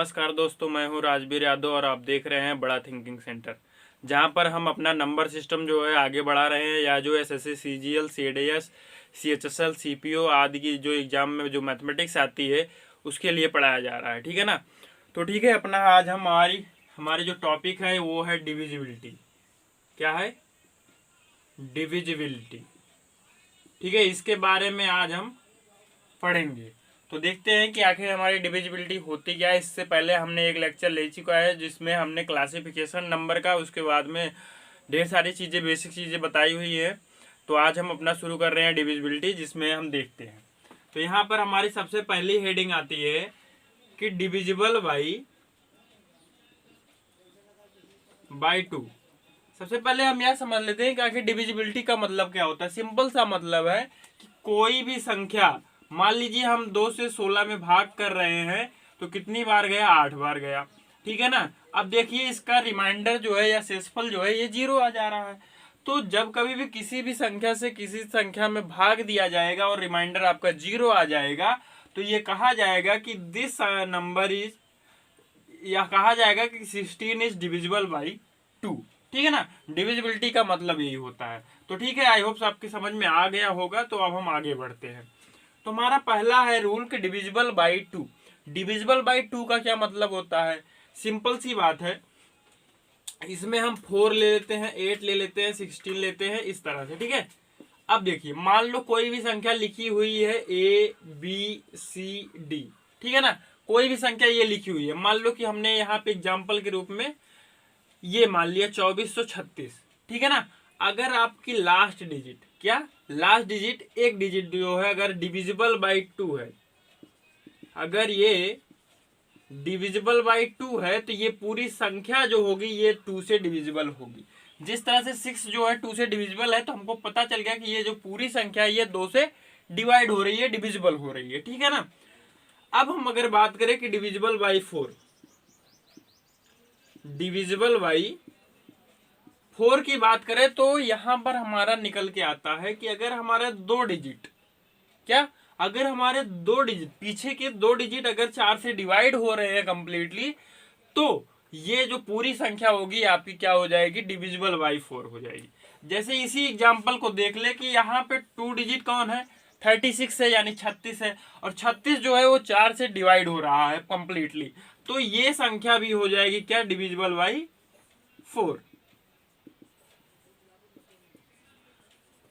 नमस्कार दोस्तों, मैं हूं राजबीर यादव और आप देख रहे हैं बड़ा थिंकिंग सेंटर, जहां पर हम अपना नंबर सिस्टम जो है आगे बढ़ा रहे हैं, या जो SSC, CGL, CDS, CHSL, CPO आदि की जो एग्जाम में जो मैथमेटिक्स आती है उसके लिए पढ़ाया जा रहा है। ठीक है ना। तो ठीक है, अपना आज हमारी जो टॉपिक है वो है डिविजिबिलिटी। क्या है? डिविजिबिलिटी। ठीक है, इसके बारे में आज हम पढ़ेंगे। तो देखते हैं कि आखिर हमारी डिविजिबिलिटी होती क्या है। इससे पहले हमने एक लेक्चर ले चुका है जिसमें हमने क्लासिफिकेशन नंबर का, उसके बाद में ढेर सारी चीज़ें, बेसिक चीज़ें बताई हुई है। तो आज हम अपना शुरू कर रहे हैं डिविजिबिलिटी, जिसमें हम देखते हैं। तो यहाँ पर हमारी सबसे पहली हेडिंग आती है कि डिविजिबल बाई 2। सबसे पहले हम यह समझ लेते हैं कि आखिर डिविजिबिलिटी का मतलब क्या होता है। सिंपल सा मतलब है कि कोई भी संख्या, मान लीजिए हम 2 से 16 में भाग कर रहे हैं तो कितनी बार गया? 8 बार गया। ठीक है ना। अब देखिए इसका रिमाइंडर जो है या शेषफल जो है ये 0 आ जा रहा है। तो जब कभी भी किसी भी संख्या से किसी संख्या में भाग दिया जाएगा और रिमाइंडर आपका 0 आ जाएगा तो ये कहा जाएगा कि दिस नंबर इज, या कहा जाएगा कि 16 इज डिविजिबल बाई 2। ठीक है ना। डिविजिबिलिटी का मतलब यही होता है। तो ठीक है, आई होप आपकी समझ में आ गया होगा। तो अब हम आगे बढ़ते हैं। तो हमारा पहला है रूल कि डिविजिबल बाई 2। डिविजिबल बाई 2 का क्या मतलब होता है? सिंपल सी बात है, इसमें हम 4 ले लेते हैं, 8 ले लेते हैं, 16 लेते हैं, इस तरह से। ठीक है। अब देखिए, मान लो कोई भी संख्या लिखी हुई है ABCD। ठीक है ना। कोई भी संख्या ये लिखी हुई है, मान लो कि हमने यहाँ पे एग्जाम्पल के रूप में ये मान लिया 2436। ठीक है ना। अगर आपकी लास्ट डिजिट, क्या लास्ट डिजिट, एक डिजिट जो है अगर डिविजिबल बाई 2 है, अगर ये डिविजिबल बाई 2 है तो ये पूरी संख्या जो होगी ये 2 से डिविजिबल होगी। जिस तरह से 6 जो है 2 से डिविजिबल है, तो हमको पता चल गया कि ये जो पूरी संख्या है ये 2 से डिवाइड हो रही है, डिविजिबल हो रही है। ठीक है ना। अब हम अगर बात करें कि डिविजिबल बाई 4, डिविजिबल बाई 4 की बात करें तो यहां पर हमारा निकल के आता है कि अगर हमारे 2 डिजिट, क्या अगर हमारे 2 डिजिट, पीछे के 2 डिजिट अगर 4 से डिवाइड हो रहे हैं कंप्लीटली, तो ये जो पूरी संख्या होगी आपकी क्या हो जाएगी? डिविजिबल बाई 4 हो जाएगी। जैसे इसी एग्जांपल को देख ले कि यहाँ पे 2 डिजिट कौन है? 36 है, यानी 36 है, और 36 जो है वो 4 से डिवाइड हो रहा है कंप्लीटली। तो ये संख्या भी हो जाएगी क्या? Divisible by 4।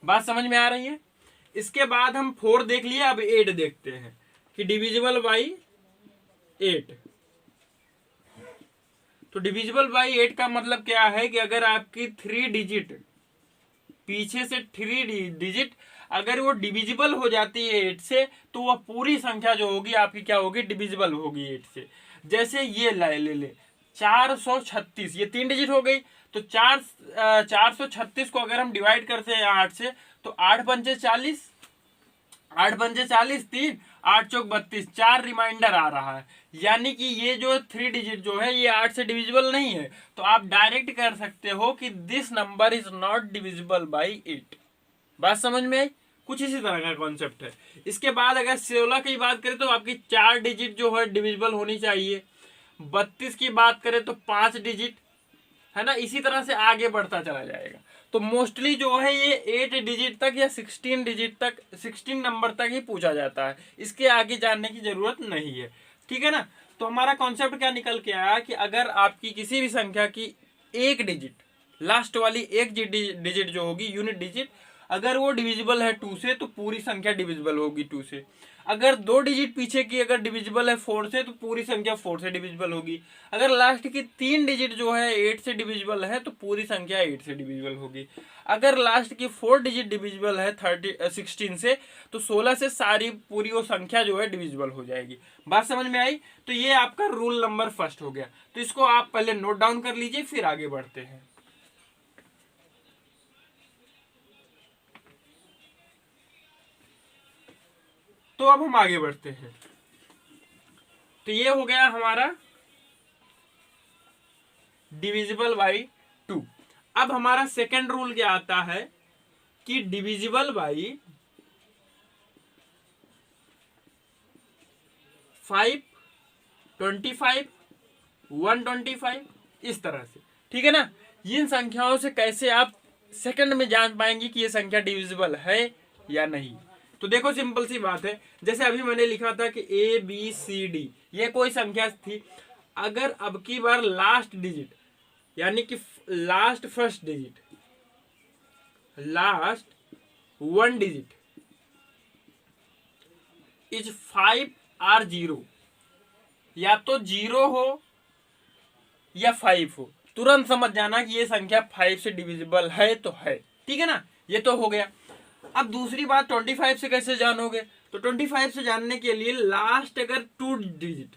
बात समझ में आ रही है? इसके बाद हम 4 देख लिया, अब 8 देखते हैं कि डिविजिबल बाई 8। तो डिविजिबल बाई 8 का मतलब क्या है कि अगर आपकी 3 डिजिट, पीछे से 3 डिजिट अगर वो डिविजिबल हो जाती है 8 से, तो वह पूरी संख्या जो होगी आपकी क्या होगी? डिविजिबल होगी 8 से। जैसे ये ले 436, ये 3 डिजिट हो गई। तो 436 को अगर हम डिवाइड करते हैं 8 से, तो 8 पंचे 40, 8 पंचे 40, 3, 8 चौक 32, 4 रिमाइंडर आ रहा है। यानी कि ये जो 3 डिजिट जो है ये 8 से डिविजिबल नहीं है। तो आप डायरेक्ट कर सकते हो कि this number is not divisible by 8। बात समझ में आई? कुछ इसी तरह का कॉन्सेप्ट है। इसके बाद अगर 16 की बात करें तो आपकी 4 डिजिट जो है डिविजिबल होनी चाहिए। 32 की बात करें तो 5 डिजिट, है ना। इसी तरह से आगे बढ़ता चला जाएगा। तो मोस्टली जो है ये 8 डिजिट तक या 16 डिजिट तक, 16 नंबर तक ही पूछा जाता है। इसके आगे जानने की जरूरत नहीं है। ठीक है ना। तो हमारा कॉन्सेप्ट क्या निकल के आया कि अगर आपकी किसी भी संख्या की एक डिजिट, लास्ट वाली एक डिजिट जो होगी, यूनिट डिजिट, अगर वो डिविजिबल है 2 से, तो पूरी संख्या डिविजिबल होगी 2 से। अगर 2 डिजिट पीछे की अगर डिविजिबल है 4 से, तो पूरी संख्या 4 से डिविजिबल होगी। अगर लास्ट की 3 डिजिट जो है 8 से डिविजिबल है, तो पूरी संख्या 8 से डिविजिबल होगी। अगर लास्ट की 4 डिजिट डिविजिबल है 16 से, तो 16 से सारी पूरी वो संख्या जो है डिविजिबल हो जाएगी। बात समझ में आई? तो ये आपका रूल नंबर फर्स्ट हो गया। तो इसको आप पहले नोट डाउन कर लीजिए, फिर आगे बढ़ते हैं। तो अब हम आगे बढ़ते हैं। तो ये हो गया हमारा डिविजिबल बाई 2। अब हमारा सेकेंड रूल क्या आता है कि डिविजिबल बाई 5, 25 125, इस तरह से, ठीक है ना। इन संख्याओं से कैसे आप सेकंड में जान पाएंगे कि ये संख्या डिविजिबल है या नहीं। तो देखो सिंपल सी बात है, जैसे अभी मैंने लिखा था कि ABCD ये कोई संख्या थी, अगर अब की बार लास्ट डिजिट यानी कि last first digit, last one digit is 5 और 0, या तो 0 हो या 5 हो, तुरंत समझ जाना कि ये संख्या 5 से डिविजिबल है तो है, ठीक है ना। ये तो हो गया। अब दूसरी बात 25 से कैसे जानोगे, तो 25 से जानने के लिए लास्ट अगर 2 डिजिट,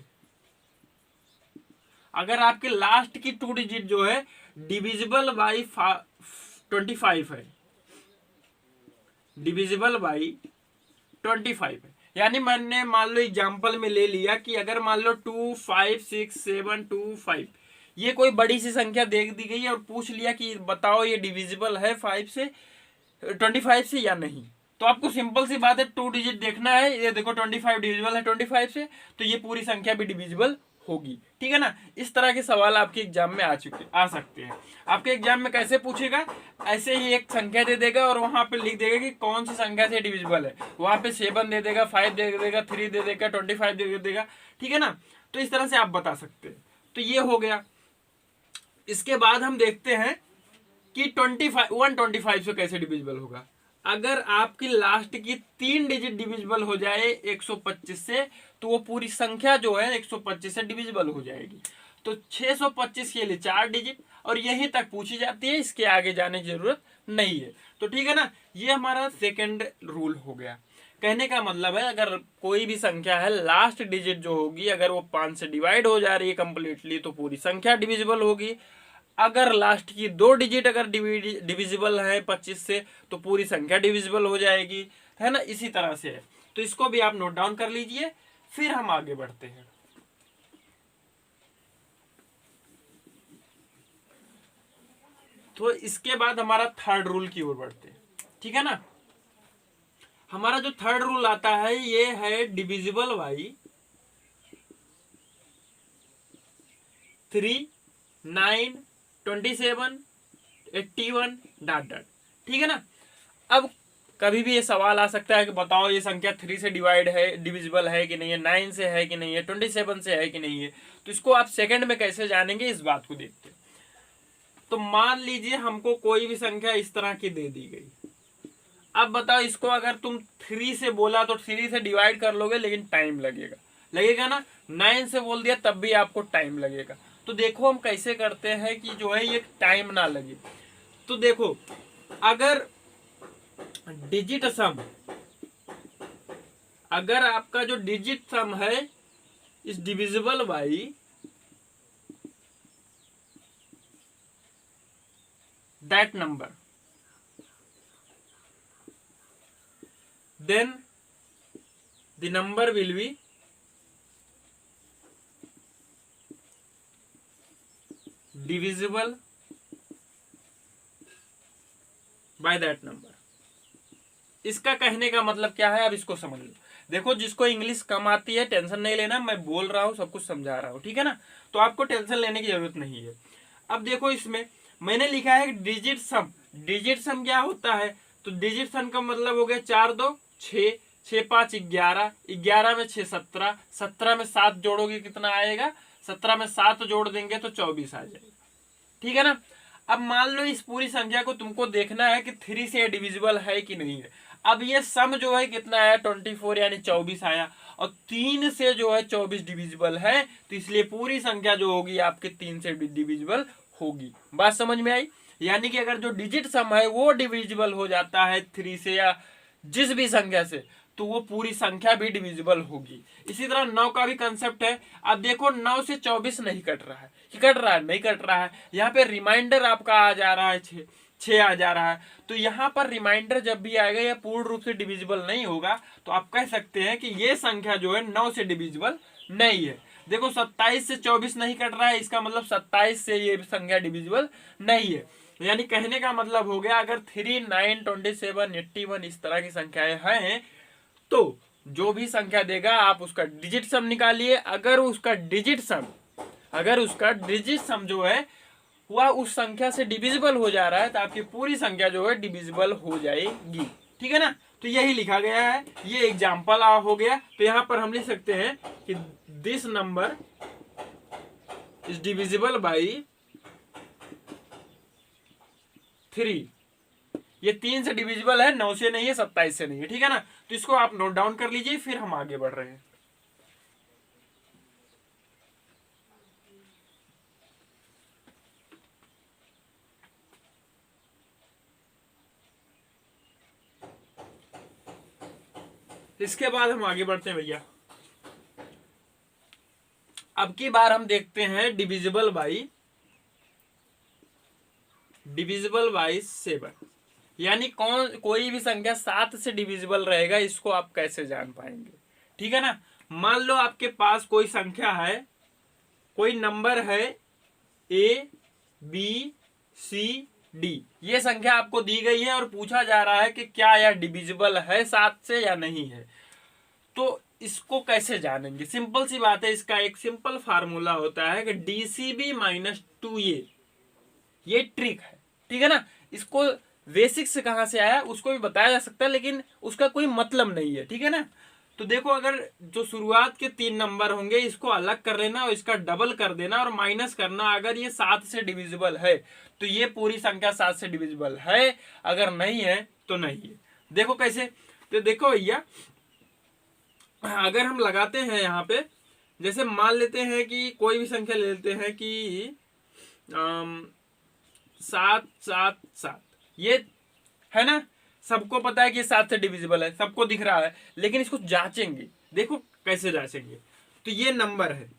अगर आपके लास्ट की 2 डिजिट जो है डिविजिबल बाई 25 है, डिविजिबल बाई 25 है, यानी मैंने मान लो एग्जांपल में ले लिया कि अगर मान लो 2 5 6 7 2 5 ये कोई बड़ी सी संख्या देख दी गई और पूछ लिया कि बताओ ये डिविजिबल है 5 से 25 से या नहीं। तो आपको सिंपल सी बात है 2 डिजिट देखना है, ये देखो 25 डिविजिबल है 25 से, तो ये पूरी संख्या भी डिविजिबल होगी, ठीक है ना। इस तरह के सवाल आपके एग्जाम में आ सकते हैं। आपके एग्जाम में कैसे पूछेगा, ऐसे ही एक संख्या दे देगा और वहां पे लिख देगा कि कौन सी संख्या से डिविजिबल है, वहां पे 7 दे देगा, 5 दे देगा, 3 दे देगा, 25 दे देगा, ठीक है ना। तो इस तरह से आप बता सकते हैं। तो ये हो गया। इसके बाद हम देखते हैं कि 125 से कैसे डिविजिबल होगा। अगर आपकी लास्ट की 3 डिजिट डिविजिबल हो जाए 125 से, तो वो पूरी संख्या जो है 125 से डिविजिबल हो जाएगी। तो 625 के लिए 4 डिजिट और यहीं तक पूछी जाती है, इसके आगे जाने की जरूरत नहीं है। तो ठीक है ना, ये हमारा सेकेंड रूल हो गया। कहने का मतलब है अगर कोई भी संख्या है लास्ट डिजिट जो होगी अगर वो 5 से डिवाइड हो जा रही है कंप्लीटली तो पूरी संख्या डिविजिबल होगी। अगर लास्ट की 2 डिजिट अगर डिविजिबल है 25 से तो पूरी संख्या डिविजिबल हो जाएगी, है ना। इसी तरह से है, तो इसको भी आप नोट डाउन कर लीजिए, फिर हम आगे बढ़ते हैं। तो इसके बाद हमारा थर्ड रूल की ओर बढ़ते हैं, ठीक है ना। हमारा जो थर्ड रूल आता है ये है डिविजिबल बाई 3, 9, 27, 81 डॉट डॉट, ठीक है ना। अब कभी भी ये सवाल आ सकता है कि बताओ ये संख्या 3 से डिवाइड है डिविजिबल है कि नहीं है, 9 से है कि नहीं है, 27 से है कि नहीं है। तो इसको आप सेकंड में कैसे जानेंगे इस बात को देखते हैं। तो मान लीजिए हमको कोई भी संख्या इस तरह की दे दी गई, अब बताओ इसको अगर तुम 3 से बोला तो 3 से डिवाइड कर लोगे लेकिन टाइम लगेगा ना। 9 से बोल दिया तब भी आपको टाइम लगेगा। तो देखो हम कैसे करते हैं कि जो है ये टाइम ना लगे। तो देखो अगर डिजिट सम, अगर आपका जो डिजिट सम है इस divisible by that number, then the number will be divisible by that number। इसका कहने का मतलब क्या है, अब इसको समझ लो। देखो जिसको इंग्लिश कम आती है टेंशन नहीं लेना, मैं बोल रहा हूं सब कुछ समझा रहा हूं, ठीक है ना। तो आपको टेंशन लेने की जरूरत नहीं है। अब देखो इसमें मैंने लिखा है डिजिट सम। डिजिट सम क्या होता है, तो डिजिट सम का मतलब हो गया 4 2 6, 6 5 11, 11 में 6 17, 17 में 7 जोड़ोगे कितना आएगा, 17 में 7 जोड़ देंगे तो 24 आ जाएगा, ठीक है ना। अब मान लो इस पूरी संख्या को तुमको देखना है कि 3 से डिविजिबल है कि नहीं है। अब ये सम जो है कितना आया 24 यानी 24 आया, और 3 से जो है 24 डिविजिबल है, तो इसलिए पूरी संख्या जो होगी आपके 3 से डिविजिबल होगी। बात समझ में आई। यानी कि अगर जो डिजिट सम है वो डिविजिबल हो जाता है 3 से या जिस भी संख्या से, तो वो पूरी संख्या भी डिविजिबल होगी। इसी तरह 9 का भी कंसेप्ट है। अब देखो 9 से 24 नहीं कट रहा है, कट रहा है नहीं कट रहा है, यहाँ पे रिमाइंडर आपका आ जा रहा है 6 आ जा रहा है। तो यहाँ पर रिमाइंडर जब भी आएगा या पूर्ण रूप से डिविजिबल नहीं होगा तो आप कह सकते हैं कि ये संख्या जो है 9 से डिविजिबल नहीं है। देखो 27 से 24 नहीं कट रहा है, इसका मतलब 27 से ये संख्या डिविजिबल नहीं है। यानी कहने का मतलब हो गया अगर 3, 9, 27, 81 इस तरह की संख्याएं हैं तो जो भी संख्या देगा आप उसका डिजिट सम निकालिए। अगर उसका डिजिट सम अगर उसका डिजिट सम जो है वह उस संख्या से डिविजिबल हो जा रहा है तो आपकी पूरी संख्या जो है डिविजिबल हो जाएगी। ठीक है ना, तो यही लिखा गया है, ये एग्जाम्पल हो गया। तो यहां पर हम लिख सकते हैं कि this number is divisible by 3। ये 3 से डिविजिबल है, 9 से नहीं है, 27 से नहीं है। ठीक है ना, तो इसको आप नोट डाउन कर लीजिए, फिर हम आगे बढ़ रहे हैं। इसके बाद हम आगे बढ़ते हैं भैया। अब की बार हम देखते हैं डिविजिबल बाई 7, यानी कोई भी संख्या 7 से डिविजिबल रहेगा, इसको आप कैसे जान पाएंगे। ठीक है ना, मान लो आपके पास कोई संख्या है, कोई नंबर है ABCD, ये संख्या आपको दी गई है और पूछा जा रहा है कि क्या यह डिविजिबल है 7 से या नहीं है। तो इसको कैसे जानेंगे? सिंपल सी बात है, इसका एक सिंपल फार्मूला होता है कि DCB माइनस 2A, ये ट्रिक है। ठीक है ना, इसको बेसिक से कहां से आया उसको भी बताया जा सकता है, लेकिन उसका कोई मतलब नहीं है। ठीक है ना, तो देखो, अगर जो शुरुआत के 3 नंबर होंगे इसको अलग कर लेना और इसका डबल कर देना और माइनस करना। अगर ये 7 से डिविजिबल है तो ये पूरी संख्या 7 से डिविजिबल है, अगर नहीं है तो नहीं है। देखो कैसे, तो देखो भैया, अगर हम लगाते हैं यहाँ पे, जैसे मान लेते हैं कि कोई भी संख्या ले लेते हैं कि 7, ये है ना, सबको पता है कि 7 से डिविजिबल है, सबको दिख रहा है, लेकिन इसको जांचेंगे। देखो कैसे जांचेंगे, तो ये नंबर है,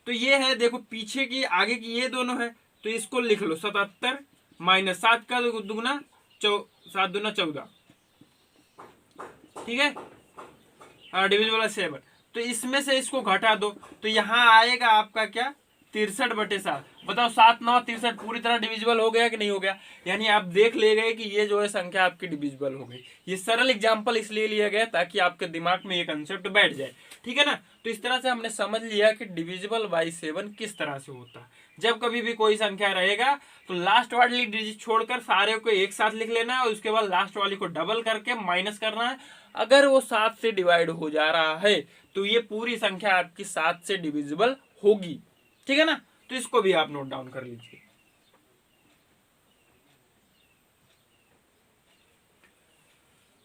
तो ये है, देखो पीछे की आगे की ये दोनों है, तो इसको लिख लो 77 माइनस 7 का दुगना 7 दूना 14। ठीक है, डिविजिबल 7, तो इसमें से इसको घटा दो तो यहां आएगा आपका क्या, 63/7। बताओ 7 9 63 पूरी तरह डिविजिबल हो गया कि नहीं हो गया? यानी आप देख ले गए कि ये जो है संख्या आपकी डिविजिबल हो गई। ये सरल एग्जांपल इसलिए लिया गया ताकि आपके दिमाग में ये कंसेप्ट बैठ जाए। ठीक है ना, तो इस तरह से हमने समझ लिया कि डिविजिबल बाई 7 किस तरह से होता है। जब कभी भी कोई संख्या रहेगा तो लास्ट वाली डिजिट छोड़कर सारे को एक साथ लिख लेना है और उसके बाद लास्ट वाली को डबल करके माइनस करना है। अगर वो 7 से डिवाइड हो जा रहा है तो ये पूरी संख्या आपकी 7 से डिविजिबल होगी। ठीक है ना, तो इसको भी आप नोट डाउन कर लीजिए।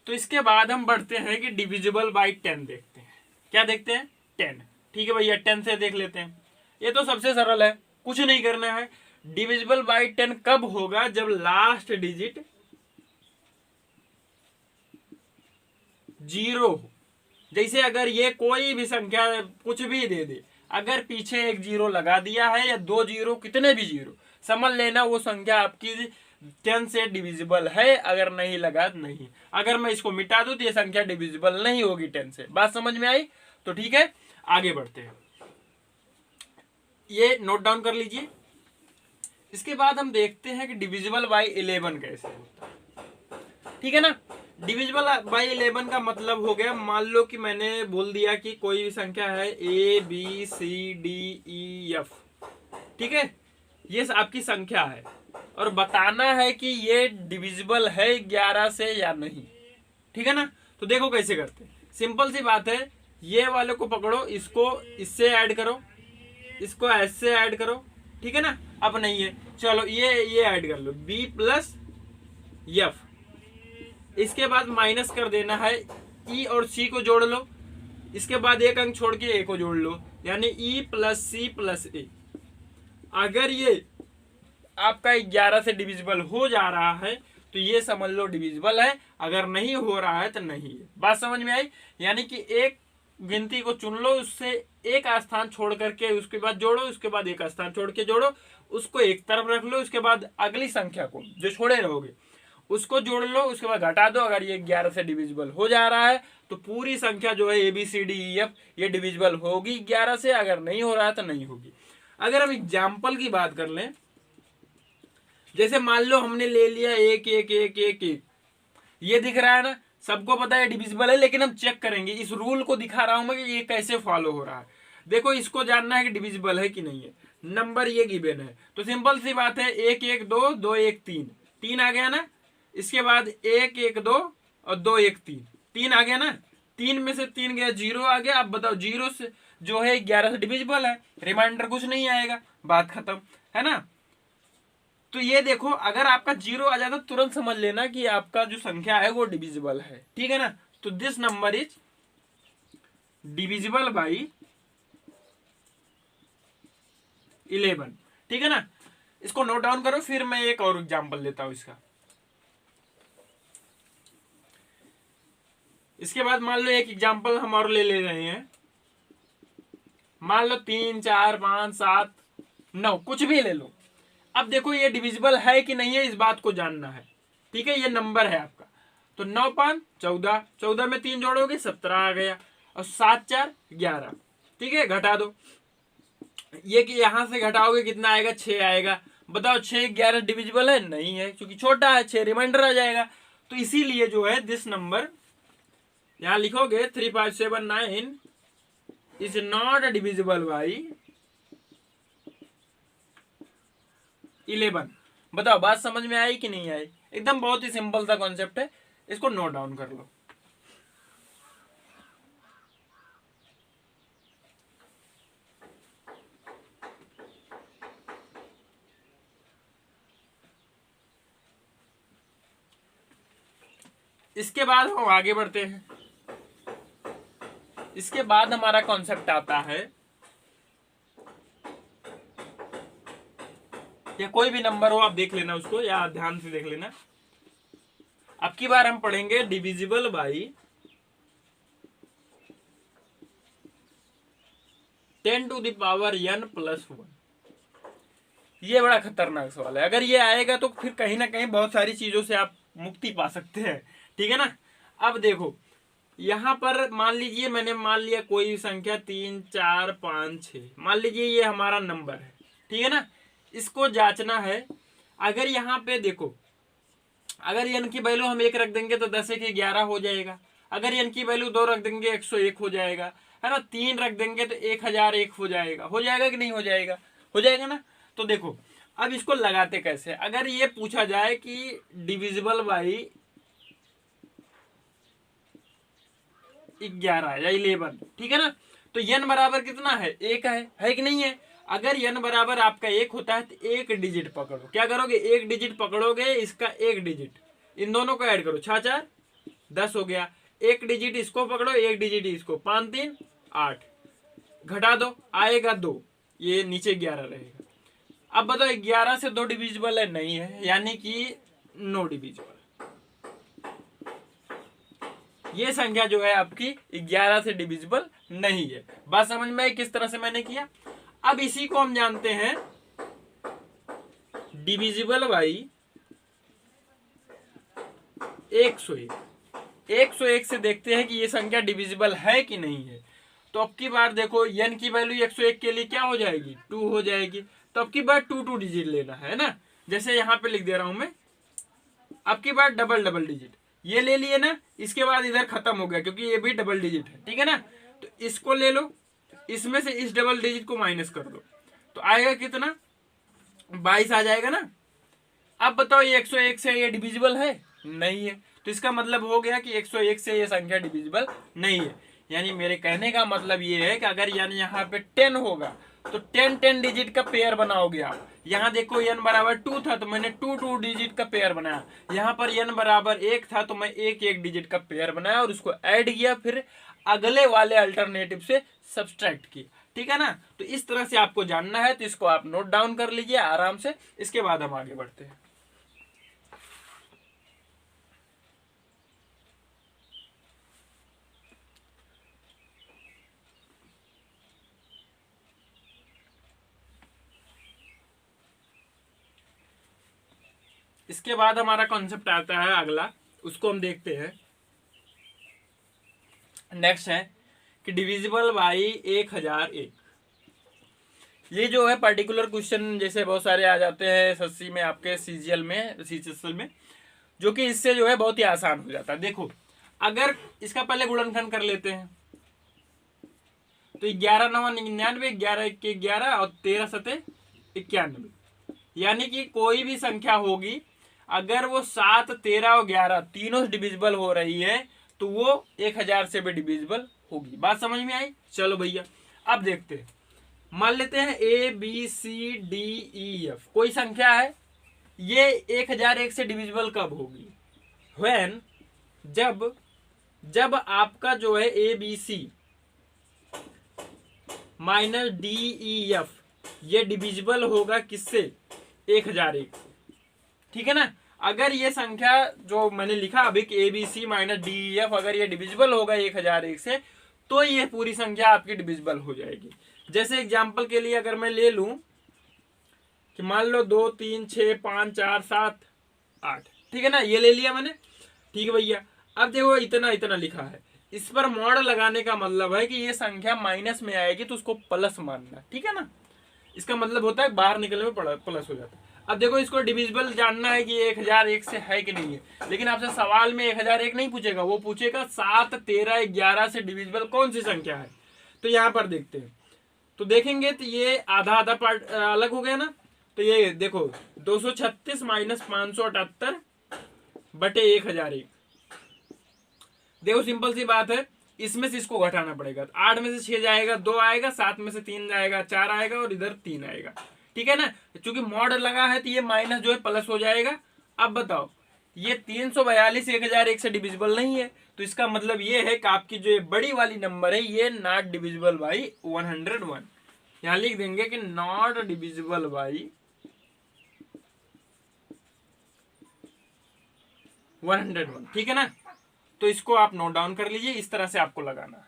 तो इसके बाद हम बढ़ते हैं कि डिविजिबल बाई 10 देखते हैं। क्या देखते हैं? 10। ठीक है भैया, 10 से देख लेते हैं। ये तो सबसे सरल है, कुछ नहीं करना है। डिविजिबल बाई 10 कब होगा? जब लास्ट डिजिट 0 हो। जैसे अगर ये कोई भी संख्या कुछ भी दे दे, अगर पीछे एक 0 लगा दिया है या 2 0, कितने भी 0, समझ लेना वो संख्या आपकी 10 से डिविजिबल है। अगर नहीं लगा नहीं, अगर मैं इसको मिटा दूं तो ये संख्या डिविजिबल नहीं होगी 10 से। बात समझ में आई? तो ठीक है, आगे बढ़ते हैं। ये नोट डाउन कर लीजिए। इसके बाद हम देखते हैं कि डिविजिबल बाई 11 कैसे होता है। ठीक है ना, डिविजिबल बाई 11 का मतलब हो गया, मान लो कि मैंने बोल दिया कि कोई भी संख्या है ABCDEF। ठीक है, ये आपकी संख्या है और बताना है कि ये डिविजिबल है 11 से या नहीं। ठीक है ना, तो देखो कैसे करते हैं। सिंपल सी बात है, ये वाले को पकड़ो, इसको इससे ऐड करो, इसको ऐसे ऐड करो। ठीक है ना, अब नहीं है, चलो ये ऐड कर लो B प्लस F। इसके बाद माइनस कर देना है, E और C को जोड़ लो, इसके बाद एक अंक छोड़ के A को जोड़ लो, यानी E plus C plus A। अगर ये आपका 11 से डिविजिबल हो जा रहा है तो ये समझ लो डिविजिबल है, अगर नहीं हो रहा है तो नहीं है। बात समझ में आई? यानी कि एक गिनती को चुन लो, उससे एक स्थान छोड़ करके उसके बाद जोड़ो, उसके बाद एक स्थान छोड़ के जोड़ो, उसको एक तरफ रख लो, उसके बाद अगली संख्या को जो छोड़े रहोगे उसको जोड़ लो, उसके बाद घटा दो। अगर ये 11 से डिविजिबल हो जा रहा है तो पूरी संख्या जो है ABCDEF ये डिविजिबल होगी 11 से, अगर नहीं हो रहा है तो नहीं होगी। अगर हम एग्जाम्पल की बात कर लें, जैसे मान लो हमने ले लिया 1 1 1 1 1, ये दिख रहा है ना, सबको पता है डिविजिबल है, लेकिन हम चेक करेंगे, इस रूल को दिखा रहा हूं मैं कि ये कैसे फॉलो हो रहा है। देखो इसको जानना है कि डिविजिबल है कि नहीं है। नंबर ये गिवन है तो सिंपल सी बात है, 1 1 2 2 1 3, 3 आ गया ना। इसके बाद 1 1 2 और 2 1 3, 3 आ गया ना। 3 में से 3 गया, 0 आ गया। अब बताओ 0 से जो है 11 से डिविजिबल है, रिमाइंडर कुछ नहीं आएगा, बात खत्म है ना। तो ये देखो अगर आपका 0 आ जाता तुरंत समझ लेना कि आपका जो संख्या है वो डिविजिबल है, ठीक है ना। तो this number is divisible by 11, ठीक है ना। इसको नोट डाउन करो, फिर मैं एक और एग्जांपल लेता हूं इसका। इसके बाद मान लो एक एग्जांपल हम और ले रहे हैं। मान लो 3 4 5 7 9 कुछ भी ले लो। अब देखो ये डिविजिबल है कि नहीं है, इस बात को जानना है, ठीक है। ये नंबर है आपका, तो 9 5 14, 14 में 3 जोड़ोगे 17 आ गया, और 7 4 11, ठीक है। घटा दो, ये कि यहां से घटाओगे कितना आएगा, 6 आएगा। बताओ 6 11 डिविजिबल है, नहीं है, क्योंकि छोटा है, 6 रिमाइंडर आ जाएगा। तो इसीलिए जो है दिस नंबर यहां लिखोगे 3579 इज नॉट डिविजिबल बाई 11। बताओ बात समझ में आई कि नहीं आई? एकदम बहुत ही सिंपल सा कॉन्सेप्ट है, इसको नोट डाउन कर लो। इसके बाद हम आगे बढ़ते हैं। इसके बाद हमारा कॉन्सेप्ट आता है, या कोई भी नंबर हो आप देख लेना उसको, या ध्यान से देख लेना। अब की बार हम पढ़ेंगे divisible by 10 to the power n + 1। ये बड़ा खतरनाक सवाल है, अगर ये आएगा तो फिर कहीं ना कहीं बहुत सारी चीजों से आप मुक्ति पा सकते हैं, ठीक है ना। अब देखो यहां पर मान लीजिए मैंने मान लिया कोई संख्या 3 4 5 6, मान लीजिए ये हमारा नंबर है, ठीक है ना। इसको जांचना है। अगर यहाँ पे देखो, अगर n की वैल्यू हम 1 रख देंगे तो 10 1 11 हो जाएगा। अगर n की वैल्यू 2 रख देंगे 101 हो जाएगा, है ना। 3 रख देंगे तो 1001 हो जाएगा। हो जाएगा कि नहीं हो जाएगा? हो जाएगा ना। तो देखो अब इसको लगाते कैसे। अगर ये पूछा जाए कि डिविजिबल बाई 11 या 11, ठीक है ना, तो n बराबर कितना है, 1 है कि नहीं है। अगर n बराबर आपका 1 होता है तो एक डिजिट पकड़ो। क्या करोगे, एक डिजिट पकड़ोगे, इसका एक डिजिट, इन दोनों को ऐड करो, 6 4 10 हो गया। एक डिजिट इसको पकड़ो, एक डिजिट इसको, 5 3 8, घटा दो आएगा 2, ये नीचे 11 रहेगा। अब बताओ 11 से 2 डिविजिबल है, नहीं है, यानी कि नो डिविजिबल। ये संख्या जो है आपकी 11 से डिविजिबल नहीं है। बात समझ में आई किस तरह से मैंने किया। अब इसी को हम जानते हैं डिविजिबल बाई 101। 101 से देखते हैं कि ये संख्या डिविजिबल है कि नहीं है। तो अब की बार देखो n की वैल्यू 101 के लिए क्या हो जाएगी, 2 हो जाएगी। तो अब की बार 2 डिजिट लेना है ना, जैसे यहां पे लिख दे रहा हूं मैं। अब की बार डबल डिजिट ये ले लिए ना, इसके बाद इधर खत्म हो गया क्योंकि ये भी डबल डिजिट है, ठीक है ना। तो इसको ले लो, इसमें से इस डबल डिजिट को माइनस कर दो, तो आएगा कितना, 22 आ जाएगा ना। अब बताओ ये 101 से ये डिविजिबल है, नहीं है। तो इसका मतलब हो गया कि 101 से ये संख्या डिविजिबल नहीं है। यानी मेरे कहने का मतलब ये है कि अगर यानी यहाँ पे 10 होगा तो 10 डिजिट का पेयर बनाओगे आप। यहाँ देखो n बराबर 2 था तो मैंने 2 डिजिट का पेयर बनाया। यहाँ पर n बराबर 1 था तो मैं 1 डिजिट का पेयर बनाया और उसको ऐड किया, फिर अगले वाले अल्टरनेटिव से सब्सट्रैक्ट किया, ठीक है ना। तो इस तरह से आपको जानना है, तो इसको आप नोट डाउन कर लीजिए आराम से। इसके बाद हम आगे बढ़ते हैं। इसके बाद हमारा कॉन्सेप्ट आता है अगला, उसको हम देखते हैं। नेक्स्ट है कि डिविजिबल बाई 1001। ये जो है पर्टिकुलर क्वेश्चन जैसे बहुत सारे आ जाते हैं एसएससी में, आपके सीजीएल में, सीजीएल में, जो कि इससे जो है बहुत ही आसान हो जाता है। देखो अगर इसका पहले गुणनखंड कर लेते हैं, तो 11 9 99, 11 1 11 और 13 7 91। यानी कि कोई भी संख्या होगी अगर वो 7 13 और 11 तीनों से डिविजिबल हो रही है तो वो 1000 से भी डिविजिबल होगी। बात समझ में आई? चलो भैया अब देखते हैं। मान लेते हैं ABCDEF कोई संख्या है, ये 1001 से डिविजिबल कब होगी? व्हेन जब आपका जो है ABC माइनस DEF ये डिविजिबल होगा किससे? 1001। ठीक है ना। अगर ये संख्या जो मैंने लिखा अभी कि ABC माइनस DEF अगर ये डिविजिबल होगा 1001 से तो ये पूरी संख्या आपकी डिविजिबल हो जाएगी। जैसे एग्जांपल के लिए अगर मैं ले लूं कि मान लो 2 3 6 5 4 7 8, ठीक है ना, ये ले लिया मैंने। ठीक है भैया, अब देखो इतना इतना लिखा है, इस पर मॉड लगाने का मतलब है कि ये संख्या माइनस में आएगी तो उसको प्लस मानना। ठीक है ना, इसका मतलब होता है बाहर निकलने में प्लस हो जाता है। अब देखो इसको डिविजिबल जानना है कि 1001 से है कि नहीं है, लेकिन आपसे सवाल में 1001 नहीं पूछेगा, वो पूछेगा 7 13 11 से डिविजिबल कौन सी संख्या है। तो यहाँ पर देखते हैं, तो देखेंगे तो ये आधा आधा पार्ट अलग हो गया ना। तो ये देखो 236 माइनस 578 बटे 1001। देखो सिंपल सी बात है, इसमें से इसको घटाना पड़ेगा। 8 में से 6 जाएगा, 2 आएगा, 7 में से 3 जाएगा, 4 आएगा और इधर 3 आएगा। ठीक है ना, चूंकि मॉड लगा है तो ये माइनस जो है प्लस हो जाएगा। अब बताओ ये 342 1001 से डिविजिबल नहीं है, तो इसका मतलब ये है कि आपकी जो ये बड़ी वाली नंबर है ये नॉट डिविजिबल बाई 101। यहां लिख देंगे कि नॉट डिविजिबल बाई 101। ठीक है ना, तो इसको आप नोट डाउन कर लीजिए, इस तरह से आपको लगाना है।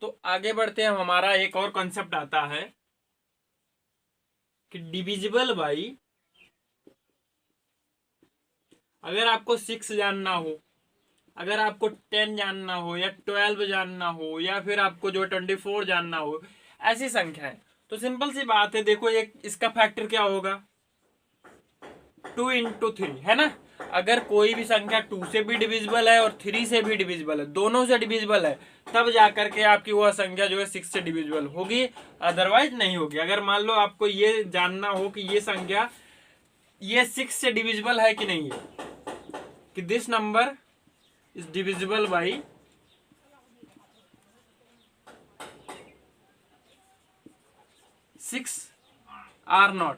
तो आगे बढ़ते हैं, हमारा एक और कॉन्सेप्ट आता है कि डिविजिबल बाई, अगर आपको 6 जानना हो, अगर आपको 10 जानना हो या 12 जानना हो या फिर आपको जो 24 जानना हो, ऐसी संख्या है तो सिंपल सी बात है। देखो एक इसका फैक्टर क्या होगा? 2 इंटू 3 है ना। अगर कोई भी संख्या 2 से भी डिविजिबल है और 3 से भी डिविजिबल है, दोनों से डिविजिबल है, तब जाकर के आपकी वह संख्या जो है 6 से डिविजिबल होगी, अदरवाइज नहीं होगी। अगर मान लो आपको ये जानना हो कि ये संख्या ये 6 से डिविजिबल है कि नहीं है, कि this number is divisible by 6 or not,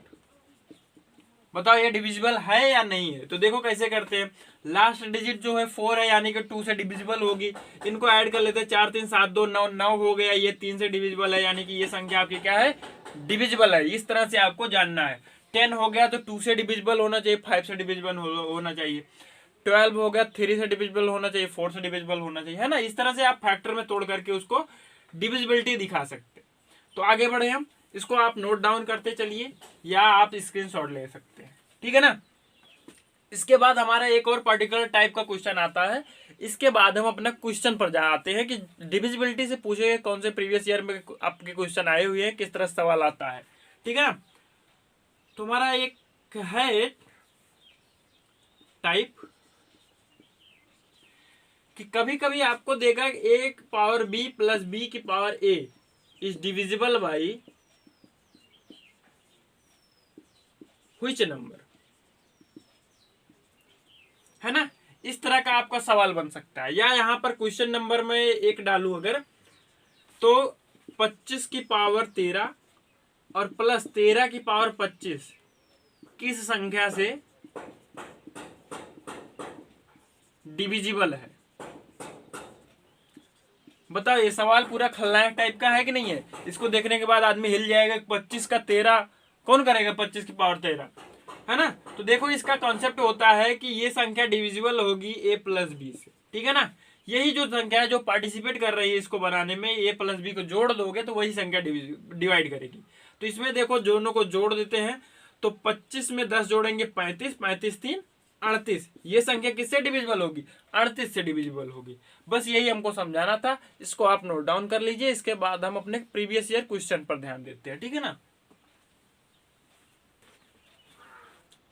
बताओ ये डिविजिबल है या नहीं है। तो देखो कैसे करते हैं, लास्ट डिजिट जो है 4 है यानी कि 2 से डिविजिबल होगी, इनको ऐड कर लेते हैं, 4 3 7 2 9 9 हो गया, ये 3 से डिविजिबल है यानी कि ये संख्या आपकी क्या है? डिविजिबल है। इस तरह से आपको जानना है। 10 हो गया तो 2 से डिविजिबल होना चाहिए, 5 से डिविजिबल होना चाहिए। 12 हो गया 3 से डिविजिबल होना चाहिए, 4 से डिविजिबल होना चाहिए, है ना। इस तरह से आप फैक्टर में तोड़ करके उसको डिविजिबिलिटी दिखा सकते। तो आगे बढ़े हम, इसको आप नोट डाउन करते चलिए या आप स्क्रीनशॉट ले सकते हैं। ठीक है ना। इसके बाद हमारा एक और पर्टिकुलर टाइप का क्वेश्चन आता है। इसके बाद हम अपना क्वेश्चन पर जाते हैं कि डिविजिबिलिटी से पूछे गए कौन से प्रीवियस ईयर में आपके क्वेश्चन आए हुए हैं, किस तरह सवाल आता है। ठीक है ना। तो हमारा एक है टाइप कि कभी कभी आपको देगा a power b plus b की power a is divisible by which number, है ना। इस तरह का आपका सवाल बन सकता है। या यहां पर क्वेश्चन नंबर में एक डालू अगर, तो 25 की पावर 13 और प्लस 13 की पावर 25 किस संख्या से डिविजिबल है। बताओ ये सवाल पूरा खलनायक टाइप का है कि नहीं है। इसको देखने के बाद आदमी हिल जाएगा, 25 का 13 कौन करेगा, 25 की पावर 13, है ना। तो देखो इसका कॉन्सेप्ट होता है कि ये संख्या डिविजिबल होगी a प्लस बी से। ठीक है ना। यही जो संख्या है जो पार्टिसिपेट कर रही है इसको बनाने में, a प्लस बी को जोड़ दोगे तो वही संख्या डिवाइड करेगी। तो इसमें देखो दोनों को जोड़ देते हैं, तो 25 में 10 जोड़ेंगे 35, 35 3 38, ये संख्या किससे डिविजिबल होगी? 38 से डिविजिबल होगी। बस यही हमको समझाना था। इसको आप नोट डाउन कर लीजिए। इसके बाद हम अपने प्रीवियस ईयर क्वेश्चन पर ध्यान देते हैं। ठीक है ना।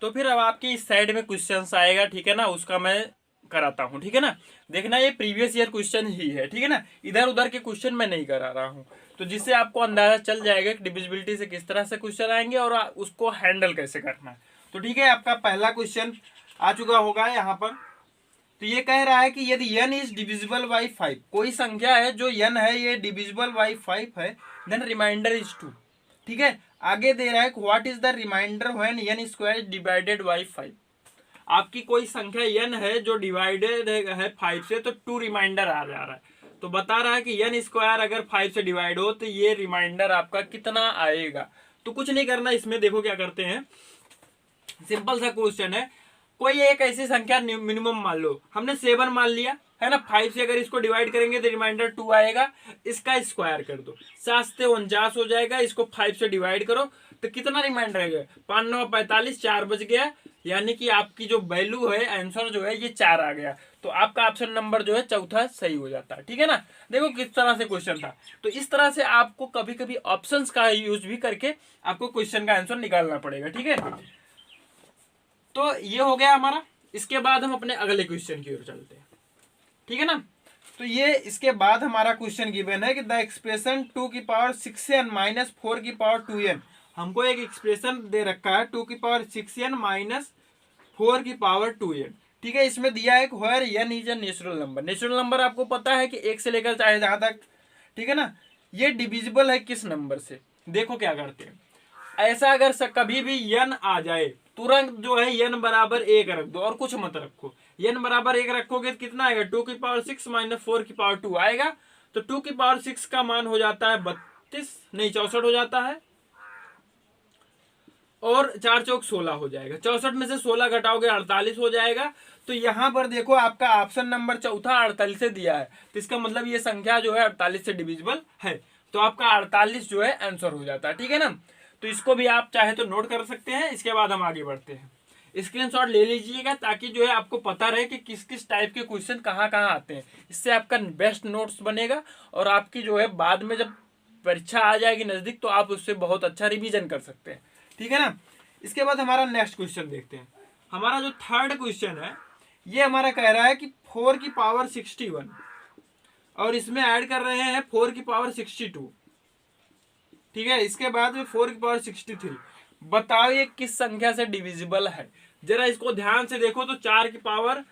तो फिर अब आपकी इस साइड में क्वेश्चंस आएगा, ठीक है ना, उसका मैं कराता हूँ, ठीक है ना। देखना ये प्रीवियस ईयर क्वेश्चन ही है, ठीक है ना, इधर उधर के क्वेश्चन मैं नहीं करा रहा हूँ। तो जिससे आपको अंदाजा चल जाएगा कि डिविजिबिलिटी से किस तरह से क्वेश्चन आएंगे और उसको हैंडल कैसे करना है। तो ठीक है, आपका पहला क्वेश्चन आ चुका होगा यहाँ पर। तो ये कह रहा है कि यदि n इज डिविजिबल बाई 5, कोई संख्या है जो n है ये डिविजिबल बाई 5 है, देन रिमाइंडर इज 2। ठीक है, आगे दे रहा है what is the remainder when n square is divided by 5। आपकी कोई संख्या n है जो डिवाइडेड है 5 से, तो 2 रिमाइंडर आ जा रहा है। तो बता रहा है कि n स्क्वायर अगर 5 से डिवाइड हो तो ये रिमाइंडर आपका कितना आएगा। तो कुछ नहीं करना इसमें, देखो क्या करते हैं, सिंपल सा क्वेश्चन है। कोई एक ऐसी संख्या मिनिमम मान लो, हमने 7 मान लिया है ना, 5 से अगर इसको डिवाइड करेंगे तो रिमाइंडर 2 आएगा, इसका स्क्वायर कर दो, 7 से 49 हो जाएगा, इसको 5 से डिवाइड करो तो कितना रिमाइंडर रहेगा, 5 9 45, 4 बच गया, यानी कि आपकी जो वैल्यू है, आंसर जो है ये 4 आ गया। तो आपका ऑप्शन नंबर जो है चौथा सही हो जाता है, ठीक है ना। देखो किस तरह से क्वेश्चन था। तो इस तरह से आपको कभी कभी ऑप्शंस का यूज भी करके आपको क्वेश्चन का आंसर निकालना पड़ेगा, ठीक है। तो ये हो गया हमारा। इसके बाद हम अपने अगले क्वेश्चन की ओर चलते हैं, ठीक है ना। तो ये इसके बाद हमारा क्वेश्चन गिवन है कि द एक्सप्रेशन 2 की पावर 6n माइनस 4 की पावर 2n। हमको एक एक्सप्रेशन दे रखा है 2 की पावर 6n माइनस 4 की पावर 2n, ठीक है। इसमें दिया है where n is a natural number. Natural number आपको पता है कि 1 से लेकर चाहे जहां तक, ठीक है ना। ये डिविजिबल है किस नंबर से, देखो क्या करते हैं। ऐसा अगर कभी भी n आ जाए, तुरंत जो है n बराबर 1 रख दो और कुछ मत रखो। n बराबर 1 रखोगे तो कितना आएगा, 2 की पावर 6 माइनस 4 की पावर 2 आएगा। तो 2 की पावर 6 का मान हो जाता है 32, नहीं 64 हो जाता है, और 4 चौक 16 हो जाएगा। 64 में से 16 घटाओगे 48 हो जाएगा। तो यहां पर देखो आपका ऑप्शन नंबर चौथा 48 से दिया है, तो इसका मतलब ये संख्या जो है 48 से डिविजिबल है। तो आपका 48 जो है आंसर हो जाता है, ठीक है ना। तो इसको भी आप चाहे तो नोट कर सकते हैं। इसके बाद हम आगे बढ़ते हैं, स्क्रीनशॉट ले लीजिएगा ताकि जो है आपको पता रहे कि किस किस टाइप के क्वेश्चन कहाँ कहाँ आते हैं। इससे आपका बेस्ट नोट्स बनेगा और आपकी जो है बाद में जब परीक्षा आ जाएगी नजदीक तो आप उससे बहुत अच्छा रिवीजन कर सकते हैं, ठीक है ना। इसके बाद हमारा नेक्स्ट क्वेश्चन देखते हैं। हमारा जो थर्ड क्वेश्चन है ये हमारा कह रहा है कि 4 की पावर 61 और इसमें ऐड कर रहे हैं 4 की पावर 62, ठीक है। इसके बाद में 4 की पावर 63। बताओ ये किस संख्या से डिविजिबल है। जरा इसको ध्यान से देखो। तो 4 की पावर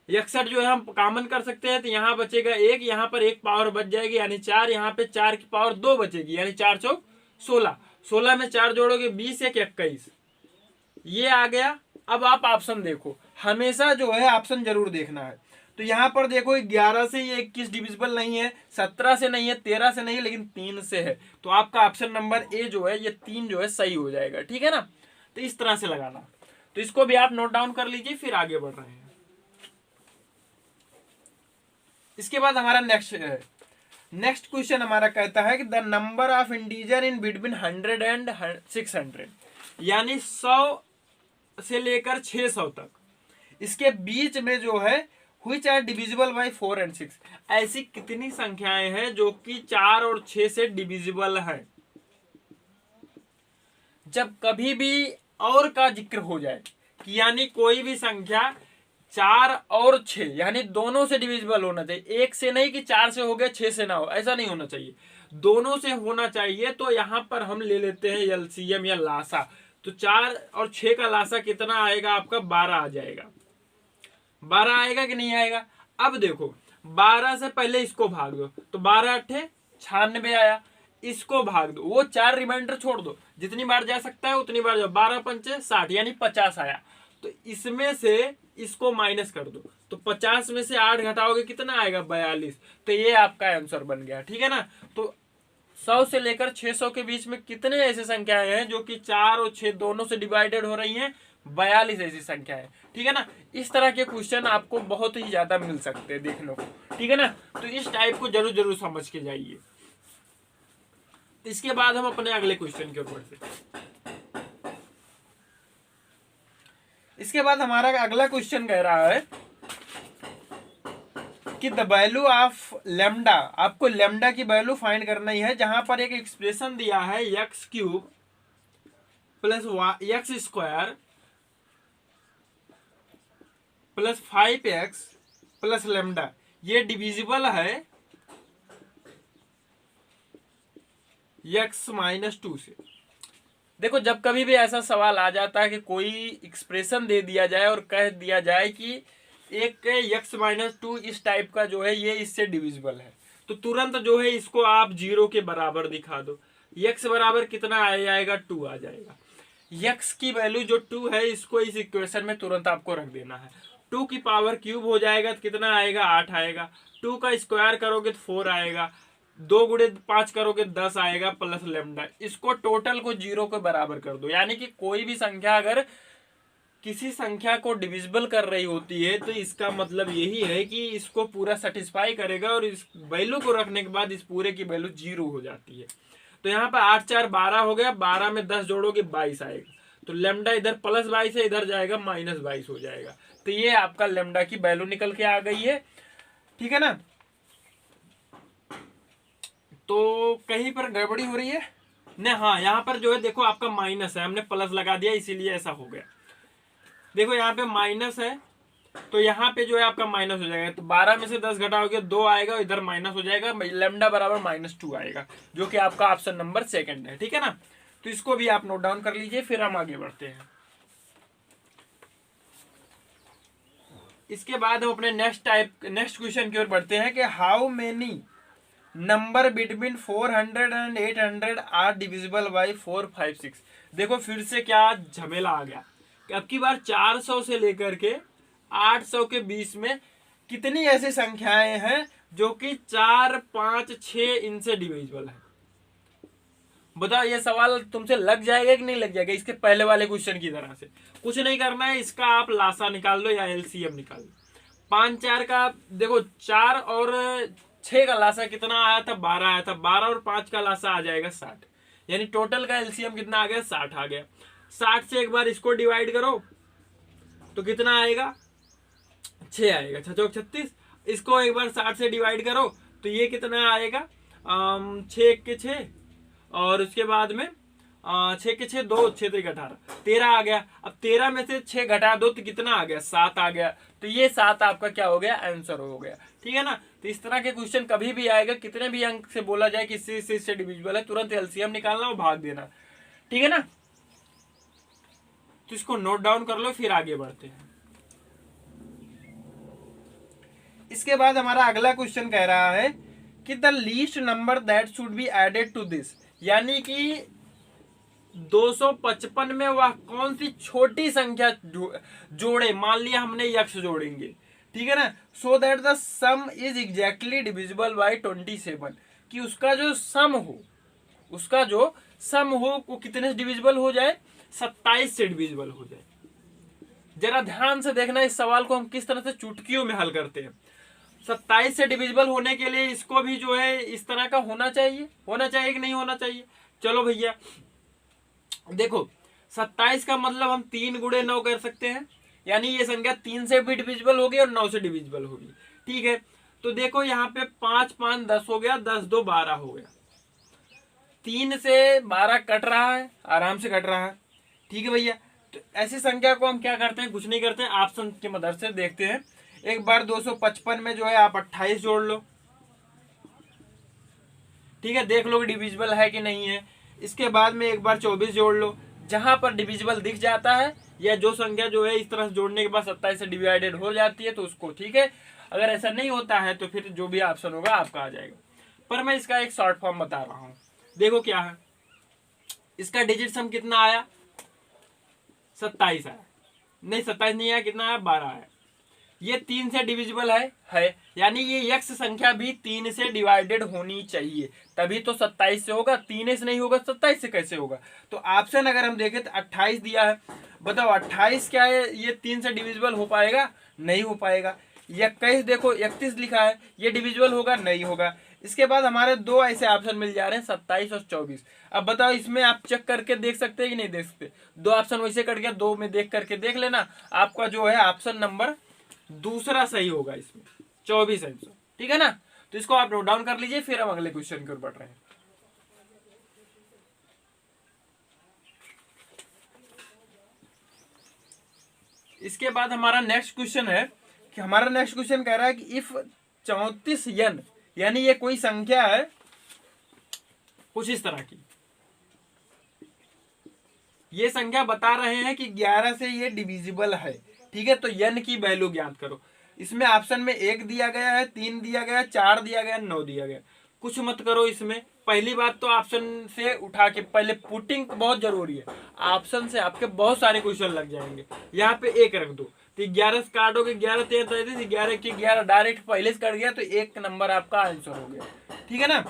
61 जो है हम कॉमन कर सकते हैं, तो यहाँ बचेगा 1, यहाँ पर 1 पावर बच जाएगी यानी 4, यहाँ पे 4 की पावर 2 बचेगी यानी 4 चौक 16, 16 में 4 जोड़ोगे 20 1 21, ये आ गया। अब आप ऑप्शन देखो, हमेशा जो है ऑप्शन जरूर देखना है। तो यहाँ पर देखो 11 से ये 21 डिविजिबल नहीं है, 17 से नहीं है, 13 से नहीं है, लेकिन 3 से है। तो आपका ऑप्शन नंबर ए जो है ये 3 जो है सही हो जाएगा, ठीक है ना। तो इस तरह से लगाना। तो इसको भी आप नोट डाउन कर लीजिए, फिर आगे बढ़ रहे हैं। इसके बाद हमारा नेक्स्ट क्वेश्चन हमारा कहता है कि the number of integer in between 100 and 600, यानी 100 से लेकर 600 तक, इसके बीच में जो है which are divisible by 4 and 6। ऐसी कितनी संख्याएं हैं जो कि 4 और 6 से डिविजिबल है। जब कभी भी और का जिक्र हो जाए कि यानी कोई भी संख्या 4 और 6 यानी दोनों से डिविजिबल होना चाहिए, एक से नहीं कि 4 से हो गया 6 से ना हो, ऐसा नहीं होना चाहिए, दोनों से होना चाहिए। तो यहां पर हम ले लेते हैं एलसीएम या लासा। तो 4 और 6 का लासा कितना आएगा आपका, 12 आ जाएगा। 12 आएगा कि नहीं आएगा। अब देखो 12 से पहले इसको भाग दो, तो 12 अट्ठे 96 आया, इसको भाग दो, वो 4 रिमाइंडर छोड़ दो, जितनी बार जा सकता है उतनी बार जाओ, 12 पंचे 60 यानी 50 आया। तो इसमें से इसको माइनस कर दो, तो 50 में से 8 घटाओगे कितना आएगा, 42। तो ये आपका आंसर बन गया, ठीक है ना। तो 100 से लेकर 600 के बीच में कितने ऐसी संख्याएं हैं जो कि 4 और 6 दोनों से डिवाइडेड हो रही हैं, 42 ऐसी संख्या है, ठीक है ना। इस तरह के क्वेश्चन आपको बहुत ही ज्यादा मिल सकते हैं देखने को, ठीक है ना। तो इस टाइप को जरूर जरूर समझ के जाइए। इसके बाद हम अपने अगले क्वेश्चन के ऊपर से, इसके बाद हमारा अगला क्वेश्चन कह रहा है कि द वैल्यू ऑफ लेमडा, आपको लेमडा की वैल्यू फाइंड करना ही है। जहां पर एक एक्सप्रेशन दिया है x³ plus x² plus 5x plus lambda, ये डिविजिबल है x माइनस 2 से। देखो जब कभी भी ऐसा सवाल आ जाता है कि कोई एक्सप्रेशन दे दिया जाए और कह दिया जाए कि एक x माइनस 2 इस टाइप का जो है ये इससे डिविजिबल है, तो तुरंत जो है इसको आप 0 के बराबर दिखा दो। x बराबर कितना आ जाएगा, 2 आ जाएगा। x की वैल्यू जो 2 है इसको इस इक्वेशन में तुरंत आपको रख देना है। 2 की पावर क्यूब हो जाएगा तो कितना आएगा, 8 आएगा। 2 का स्क्वायर करोगे तो 4 आएगा। 2 गुणे 5 करोगे 10 आएगा प्लस लेमडा। इसको टोटल को 0 के बराबर कर दो। यानी कि कोई भी संख्या अगर किसी संख्या को डिविजिबल कर रही होती है तो इसका मतलब यही है कि इसको पूरा सेटिस्फाई करेगा और इस वैल्यू को रखने के बाद इस पूरे की वैल्यू 0 हो जाती है। तो यहाँ पर 8 4 12 हो गया, 12 में 10 जोड़ोगे 22 आएगा। तो लेमडा इधर प्लस 22 है, इधर जाएगा माइनस 22 हो जाएगा। तो ये आपका लेमडा की वैल्यू निकल के आ गई है, ठीक है ना। तो कहीं पर गड़बड़ी हो रही है न? हाँ, यहाँ पर जो है देखो आपका माइनस है, हमने प्लस लगा दिया इसीलिए ऐसा हो गया। देखो यहाँ पे माइनस है तो यहाँ पे जो है आपका माइनस हो जाएगा। तो 12 में से 10 घटाओगे 2 आएगा, इधर माइनस हो जाएगा, लेमडा बराबर -2 आएगा, जो कि आपका ऑप्शन नंबर 2 है, ठीक है ना। तो इसको भी आप नोट डाउन कर लीजिए, फिर हम आगे बढ़ते हैं। इसके बाद हम अपने नेक्स्ट क्वेश्चन की ओर बढ़ते हैं कि how many number between 400 and 800 are divisible by 4 5 6। देखो फिर से क्या झमेला आ गया कि अब की बार 400 से लेकर के 800 के बीच में कितनी ऐसी संख्याएं हैं जो कि 4 5 6 इनसे डिविजिबल है। बताओ ये सवाल तुमसे लग जाएगा कि नहीं लग जाएगा। इसके पहले वाले क्वेश्चन की तरह से कुछ नहीं करना है, इसका आप लासा निकाल लो या एलसीएम निकाल लो। 5 4 का देखो 4 और 6 का लासा कितना आया था, 12 आया था। 12 और 5 का लासा आ जाएगा 60, यानी टोटल का एलसीएम कितना आ गया, 60 आ गया। 60 से एक बार इसको डिवाइड करो तो कितना आएगा, 6 आएगा। 6 चौक 36। इसको एक बार 60 से डिवाइड करो तो ये कितना आएगा, 6 के 6 और उसके बाद में 6 के 6 2 6 3 18 13 आ गया। अब 13 में से 6 घटा दो तो कितना आ गया, 7 आ गया। तो ये 7 आपका क्या हो गया, आंसर हो गया, ठीक है ना। तो इस तरह के क्वेश्चन कभी भी आएगा, कितने भी अंक से बोला जाए कि इससे डिविजिबल है, तुरंत एलसीएम निकालना और भाग देना, ठीक है ना। तो इसको नोट डाउन कर लो, फिर आगे बढ़ते हैं। इसके बाद हमारा अगला क्वेश्चन कह रहा है कि the least number that should be added to this, यानी कि 255 में वह कौन सी छोटी संख्या जोड़े। मान लिया हमने x जोड़ेंगे, ठीक है ना। So that the some is exactly divisible by 27, कि उसका जो सम हो वो कितने से डिविजिबल हो जाए, 27 से डिविजिबल हो जाए। जरा ध्यान से देखना इस सवाल को हम किस तरह से चुटकियों में हल करते हैं। 27 से डिविजिबल होने के लिए इसको भी जो है इस तरह का होना चाहिए कि नहीं होना चाहिए। चलो भैया देखो 27 का मतलब हम 3 गुणे 9 कर सकते हैं, यानी ये संख्या 3 से भी डिविजिबल होगी और 9 से डिविजिबल होगी, ठीक है। तो देखो यहाँ पे 5 5 10 हो गया, 10 2 12 हो गया। 3 से 12 कट रहा है, आराम से कट रहा है, ठीक है भैया। तो ऐसी संख्या को हम क्या करते हैं, कुछ नहीं करते हैं, ऑप्शन की मदद से देखते हैं। एक बार 255 में जो है आप 28 जोड़ लो, ठीक है, देख लो डिविजिबल है कि नहीं है। इसके बाद में एक बार 24 जोड़ लो, जहां पर डिविजिबल दिख जाता है या जो संख्या जो है इस तरह से जोड़ने के बाद 27 से डिवाइडेड हो जाती है तो उसको, ठीक है। अगर ऐसा नहीं होता है तो फिर जो भी ऑप्शन होगा आपका आ जाएगा। पर मैं इसका एक शॉर्ट फॉर्म बता रहा हूं, देखो क्या है। इसका डिजिट सम कितना आया, 27 आया, नहीं 27 नहीं आया, कितना आया, 12 आया। ये 3 से डिविजिबल है, यानी ये x संख्या भी 3 से डिवाइडेड होनी चाहिए, तभी तो 27 से होगा। 3 से नहीं होगा 27 से कैसे होगा। तो ऑप्शन अगर हम देखें तो 28 दिया है, बताओ 28 क्या है, ये 3 से डिविजिबल हो पाएगा, नहीं हो पाएगा। 21 देखो 31 लिखा है, ये डिविजिबल होगा, नहीं होगा। इसके बाद हमारे दो ऐसे ऑप्शन मिल जा रहे हैं, 27 और 24। अब बताओ इसमें आप चेक करके देख सकते हैं कि नहीं देख सकते। दो ऑप्शन वैसे कट गया, दो में देख करके देख लेना, आपका जो है ऑप्शन नंबर दूसरा सही होगा इसमें, 24 आंसर, ठीक है ना। तो इसको आप नोट डाउन कर लीजिए, फिर हम अगले क्वेश्चन की ओर बढ़ रहे हैं। इसके बाद हमारा नेक्स्ट क्वेश्चन है कि हमारा नेक्स्ट क्वेश्चन कह रहा है कि इफ 34 n, यानी ये कोई संख्या है कुछ इस तरह की, ये संख्या बता रहे हैं कि 11 से ये डिविजिबल है, ठीक है। तो n की वैल्यू ज्ञात करो। इसमें ऑप्शन में 1 दिया गया है, 3 दिया गया, 4 दिया गया, 9 दिया गया। कुछ मत करो इसमें। पहली बात तो ऑप्शन से उठा के पहले पुटिंग बहुत जरूरी है। ऑप्शन से आपके बहुत सारे क्वेश्चन लग जाएंगे। यहाँ पे 1 रख दो तो 11 से काटोगे, 11 13 33, 11 की 11 डायरेक्ट पहले से कट गया तो 1 नंबर आपका आंसर हो गया, ठीक है ना।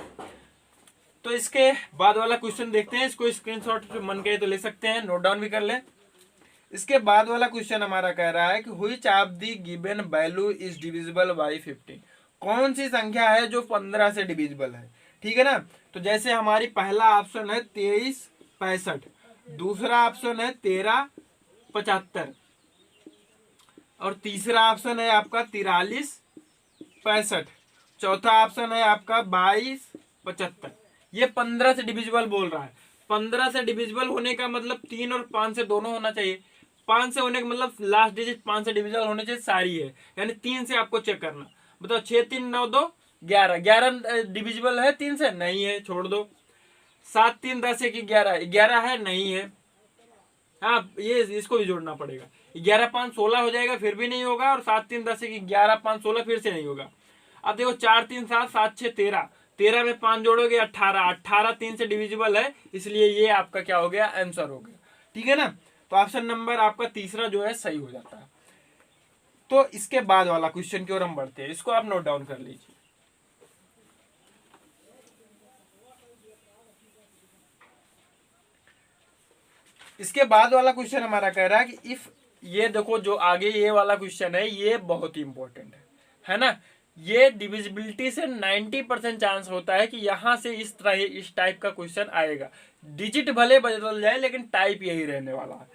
तो इसके बाद वाला क्वेश्चन देखते हैं। इसको स्क्रीनशॉट मन करे तो ले सकते हैं, नोट डाउन भी कर ले। इसके बाद वाला क्वेश्चन हमारा कह रहा है कि which of the given value is divisible by 15। कौन सी संख्या है जो 15 से डिविजिबल है, ठीक है ना। तो जैसे हमारी पहला ऑप्शन है 23 65, दूसरा ऑप्शन है 13 75, और तीसरा ऑप्शन है आपका 43 65, चौथा ऑप्शन है आपका 22 75। ये 15 से डिविजिबल बोल रहा है। 15 से डिविजिबल होने का मतलब 3 और 5 से दोनों होना चाहिए। 5 से होने का मतलब लास्ट डिजिट 5 से डिविजिबल होने चाहिए सारी है, यानी 3 से आपको चेक करना। बताओ 6 3 9 2 11, 11 डिविजिबल है 3 से, नहीं है, छोड़ दो। 7 3 10 1 11, 11 है, नहीं है। हाँ, ये इसको भी जोड़ना पड़ेगा। 11 5 16 हो जाएगा, फिर भी नहीं होगा। और 7 3 10 1 11 5 16 फिर से नहीं होगा। अब देखो 4 3 7 7 6 13, 13 में 5 जोड़ोगे 18, 18 3 से डिविजिबल है, इसलिए ये आपका क्या हो गया, आंसर हो गया, ठीक है ना। तो ऑप्शन नंबर आपका तीसरा जो है सही हो जाता है। तो इसके बाद वाला क्वेश्चन की ओर हम बढ़ते हैं, इसको आप नोट डाउन कर लीजिए। इसके बाद वाला क्वेश्चन हमारा कह रहा है कि इफ, ये देखो जो आगे ये वाला क्वेश्चन है ये बहुत ही इंपॉर्टेंट है ना। ये डिविजिबिलिटी से 90% चांस होता है कि यहां से इस तरह इस टाइप का क्वेश्चन आएगा। डिजिट भले बदल जाए लेकिन टाइप यही रहने वाला है।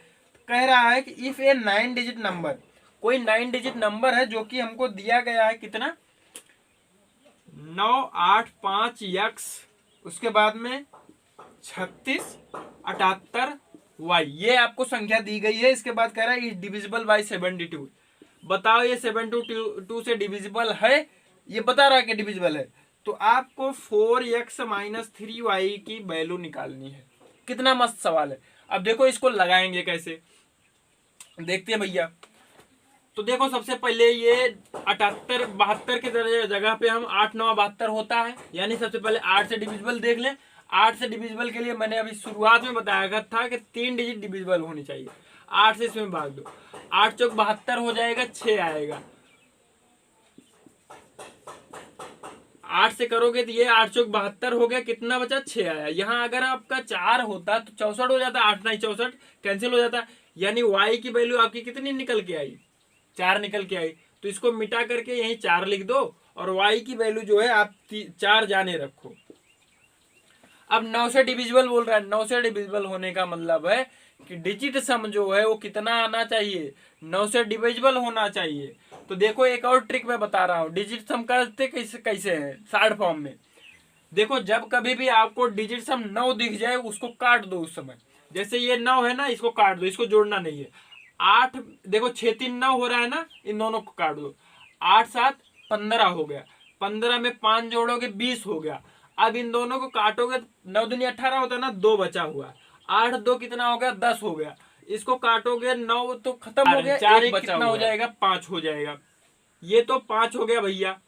कह रहा है कि इफ ए 9 डिजिट नंबर, कोई 9 डिजिट नंबर है जो कि हमको दिया गया है कितना, 985x, उसके बाद में 36 78 y, ये आपको संख्या दी गई है। इसके बाद कह रहा है डिविजिबल बाय 72। बताओ ये 72 से डिविजिबल है, ये बता रहा है कि डिविजिबल है। तो आपको 4x - 3y की वैल्यू निकालनी है। कितना मस्त सवाल है। अब देखो इसको लगाएंगे कैसे, देखते हैं भैया। तो देखो सबसे पहले ये 78 72 के जगह पे हम 8 9 72 होता है, यानी सबसे पहले 8 से डिविजिबल देख लें। 8 से डिविजिबल के लिए मैंने अभी शुरुआत में बताया था कि 3 डिजिट डिविजिबल होनी चाहिए। 8 से इसमें भाग दो, 8 चौक 72 हो जाएगा, 6 आएगा। 8 से करोगे तो ये 8 चौक 72 हो गया, कितना बचा, 6 आया। यहाँ अगर आपका 4 होता तो 64 हो जाता, 8 9 64 कैंसिल हो जाता, यानी y की वैल्यू आपकी कितनी निकल के आई, 4 निकल के आई। तो इसको मिटा करके यहीं 4 लिख दो और y की वैल्यू जो है आप 4 जाने रखो। अब 9 से डिविजिबल बोल रहा है। 9 से डिविजिबल होने का मतलब है कि डिजिट सम जो है वो कितना आना चाहिए, 9 से डिविजिबल होना चाहिए। तो देखो एक और ट्रिक मैं बता रहा हूँ। डिजिट सम करते कैसे है, शॉर्ट फॉर्म में। देखो जब कभी भी आपको डिजिट सम 9 दिख जाए उसको काट दो उस समय। जैसे ये 9 है ना, इसको काट दो, इसको जोड़ना नहीं है। 8 देखो 6 3 9 हो रहा है ना, इन दोनों को काट दो। 8 7 15 हो गया, 15 में 5 जोड़ोगे 20 हो गया। अब इन दोनों को काटोगे, 9 दूनी 18 होता है ना, 2 बचा हुआ। 8 2 कितना हो गया, 10 हो गया। इसको काटोगे 9 तो खत्म हो गया, 4 बचा कितना हो जाएगा, 5 हो जाएगा। ये तो 5 हो गया भैया।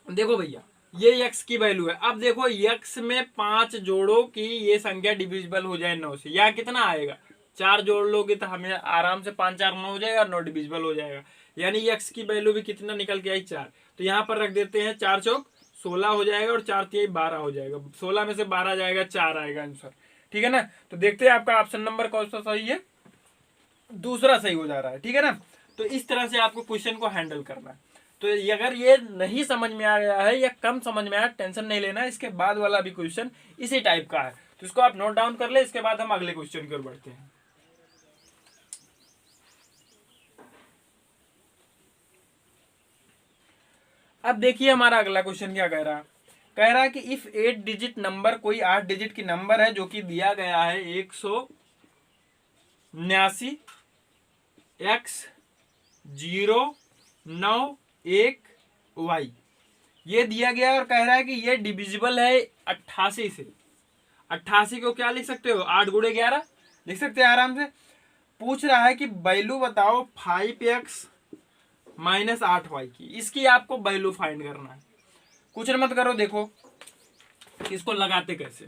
देखो भैया ये x की वैल्यू है। अब देखो x में 5 जोड़ो कि ये संख्या डिविजिबल हो जाए 9 से, या कितना आएगा, 4 जोड़ लोगे तो हमें आराम से 5 4 9 हो जाएगा, 9 डिविजिबल हो जाएगा। यानी x की वैल्यू भी कितना निकल के आई, 4। तो यहाँ पर रख देते हैं, 4 चौक 16 हो जाएगा और 4 3 12 हो जाएगा। 16 में से 12 जाएगा, 4 आएगा आंसर, ठीक है ना। तो देखते हैं आपका ऑप्शन नंबर कौन सा सही है, दूसरा सही हो जा रहा है, ठीक है ना। तो इस तरह से आपको क्वेश्चन को हैंडल करना है। तो अगर ये नहीं समझ में आ गया है या कम समझ में आया, टेंशन नहीं लेना, इसके बाद वाला भी क्वेश्चन इसी टाइप का है। तो इसको आप नोट डाउन कर ले। इसके बाद हम अगले क्वेश्चन की ओर बढ़ते हैं। अब देखिए हमारा अगला क्वेश्चन क्या कह रहा है। कह रहा है कि इफ 8 डिजिट नंबर, कोई 8 डिजिट की नंबर है जो कि दिया गया है 179 x 0 9 1 y ये दिया गया और कह रहा है कि ये डिविजिबल है 88 से। 88 को क्या लिख सकते हो, 8 गुणे 11 लिख सकते हैं आराम से। पूछ रहा है कि वैल्यू बताओ 5x माइनस 8y की, इसकी आपको वैल्यू फाइंड करना है। कुछ मत करो, देखो इसको लगाते कैसे,